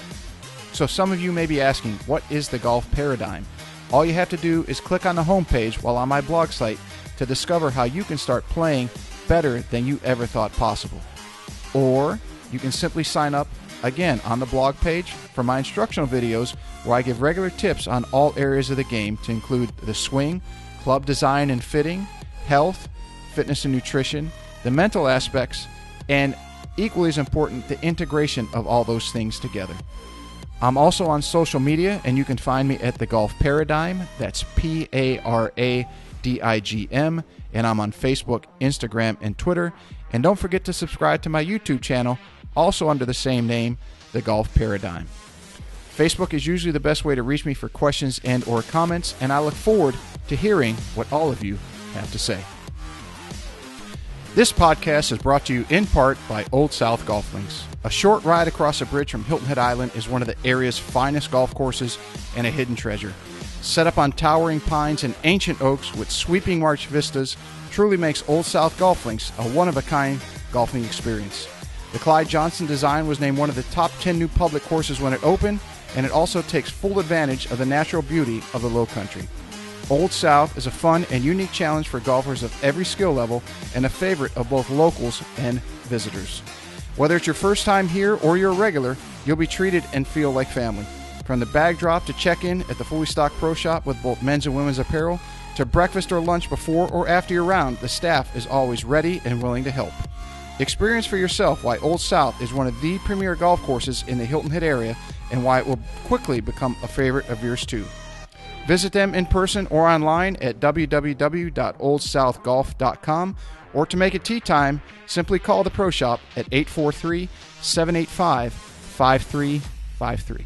Speaker 1: So some of you may be asking, what is the golf paradigm? All you have to do is click on the homepage while on my blog site to discover how you can start playing better than you ever thought possible. Or you can simply sign up, again, on the blog page for my instructional videos where I give regular tips on all areas of the game to include the swing, club design and fitting, health, fitness and nutrition, the mental aspects, and equally as important, the integration of all those things together. I'm also on social media, and you can find me at The Golf Paradigm. That's Paradigm, and I'm on Facebook, Instagram, and Twitter. And don't forget to subscribe to my YouTube channel, also under the same name, The Golf Paradigm. Facebook is usually the best way to reach me for questions and or comments, and I look forward to hearing what all of you have to say. This podcast is brought to you in part by Old South Golf Links. A short ride across a bridge from Hilton Head Island is one of the area's finest golf courses and a hidden treasure. Set up on towering pines and ancient oaks with sweeping marsh vistas, truly makes Old South Golf Links a one-of-a-kind golfing experience. The Clyde Johnson design was named one of the top 10 new public courses when it opened, and it also takes full advantage of the natural beauty of the Low Country. Old South is a fun and unique challenge for golfers of every skill level and a favorite of both locals and visitors. Whether it's your first time here or you're a regular, you'll be treated and feel like family. From the bag drop to check-in at the fully stocked pro shop with both men's and women's apparel, to breakfast or lunch before or after your round, the staff is always ready and willing to help. Experience for yourself why Old South is one of the premier golf courses in the Hilton Head area and why it will quickly become a favorite of yours too. Visit them in person or online at www.oldsouthgolf.com, or to make it tee time, simply call the Pro Shop at 843-785-5353.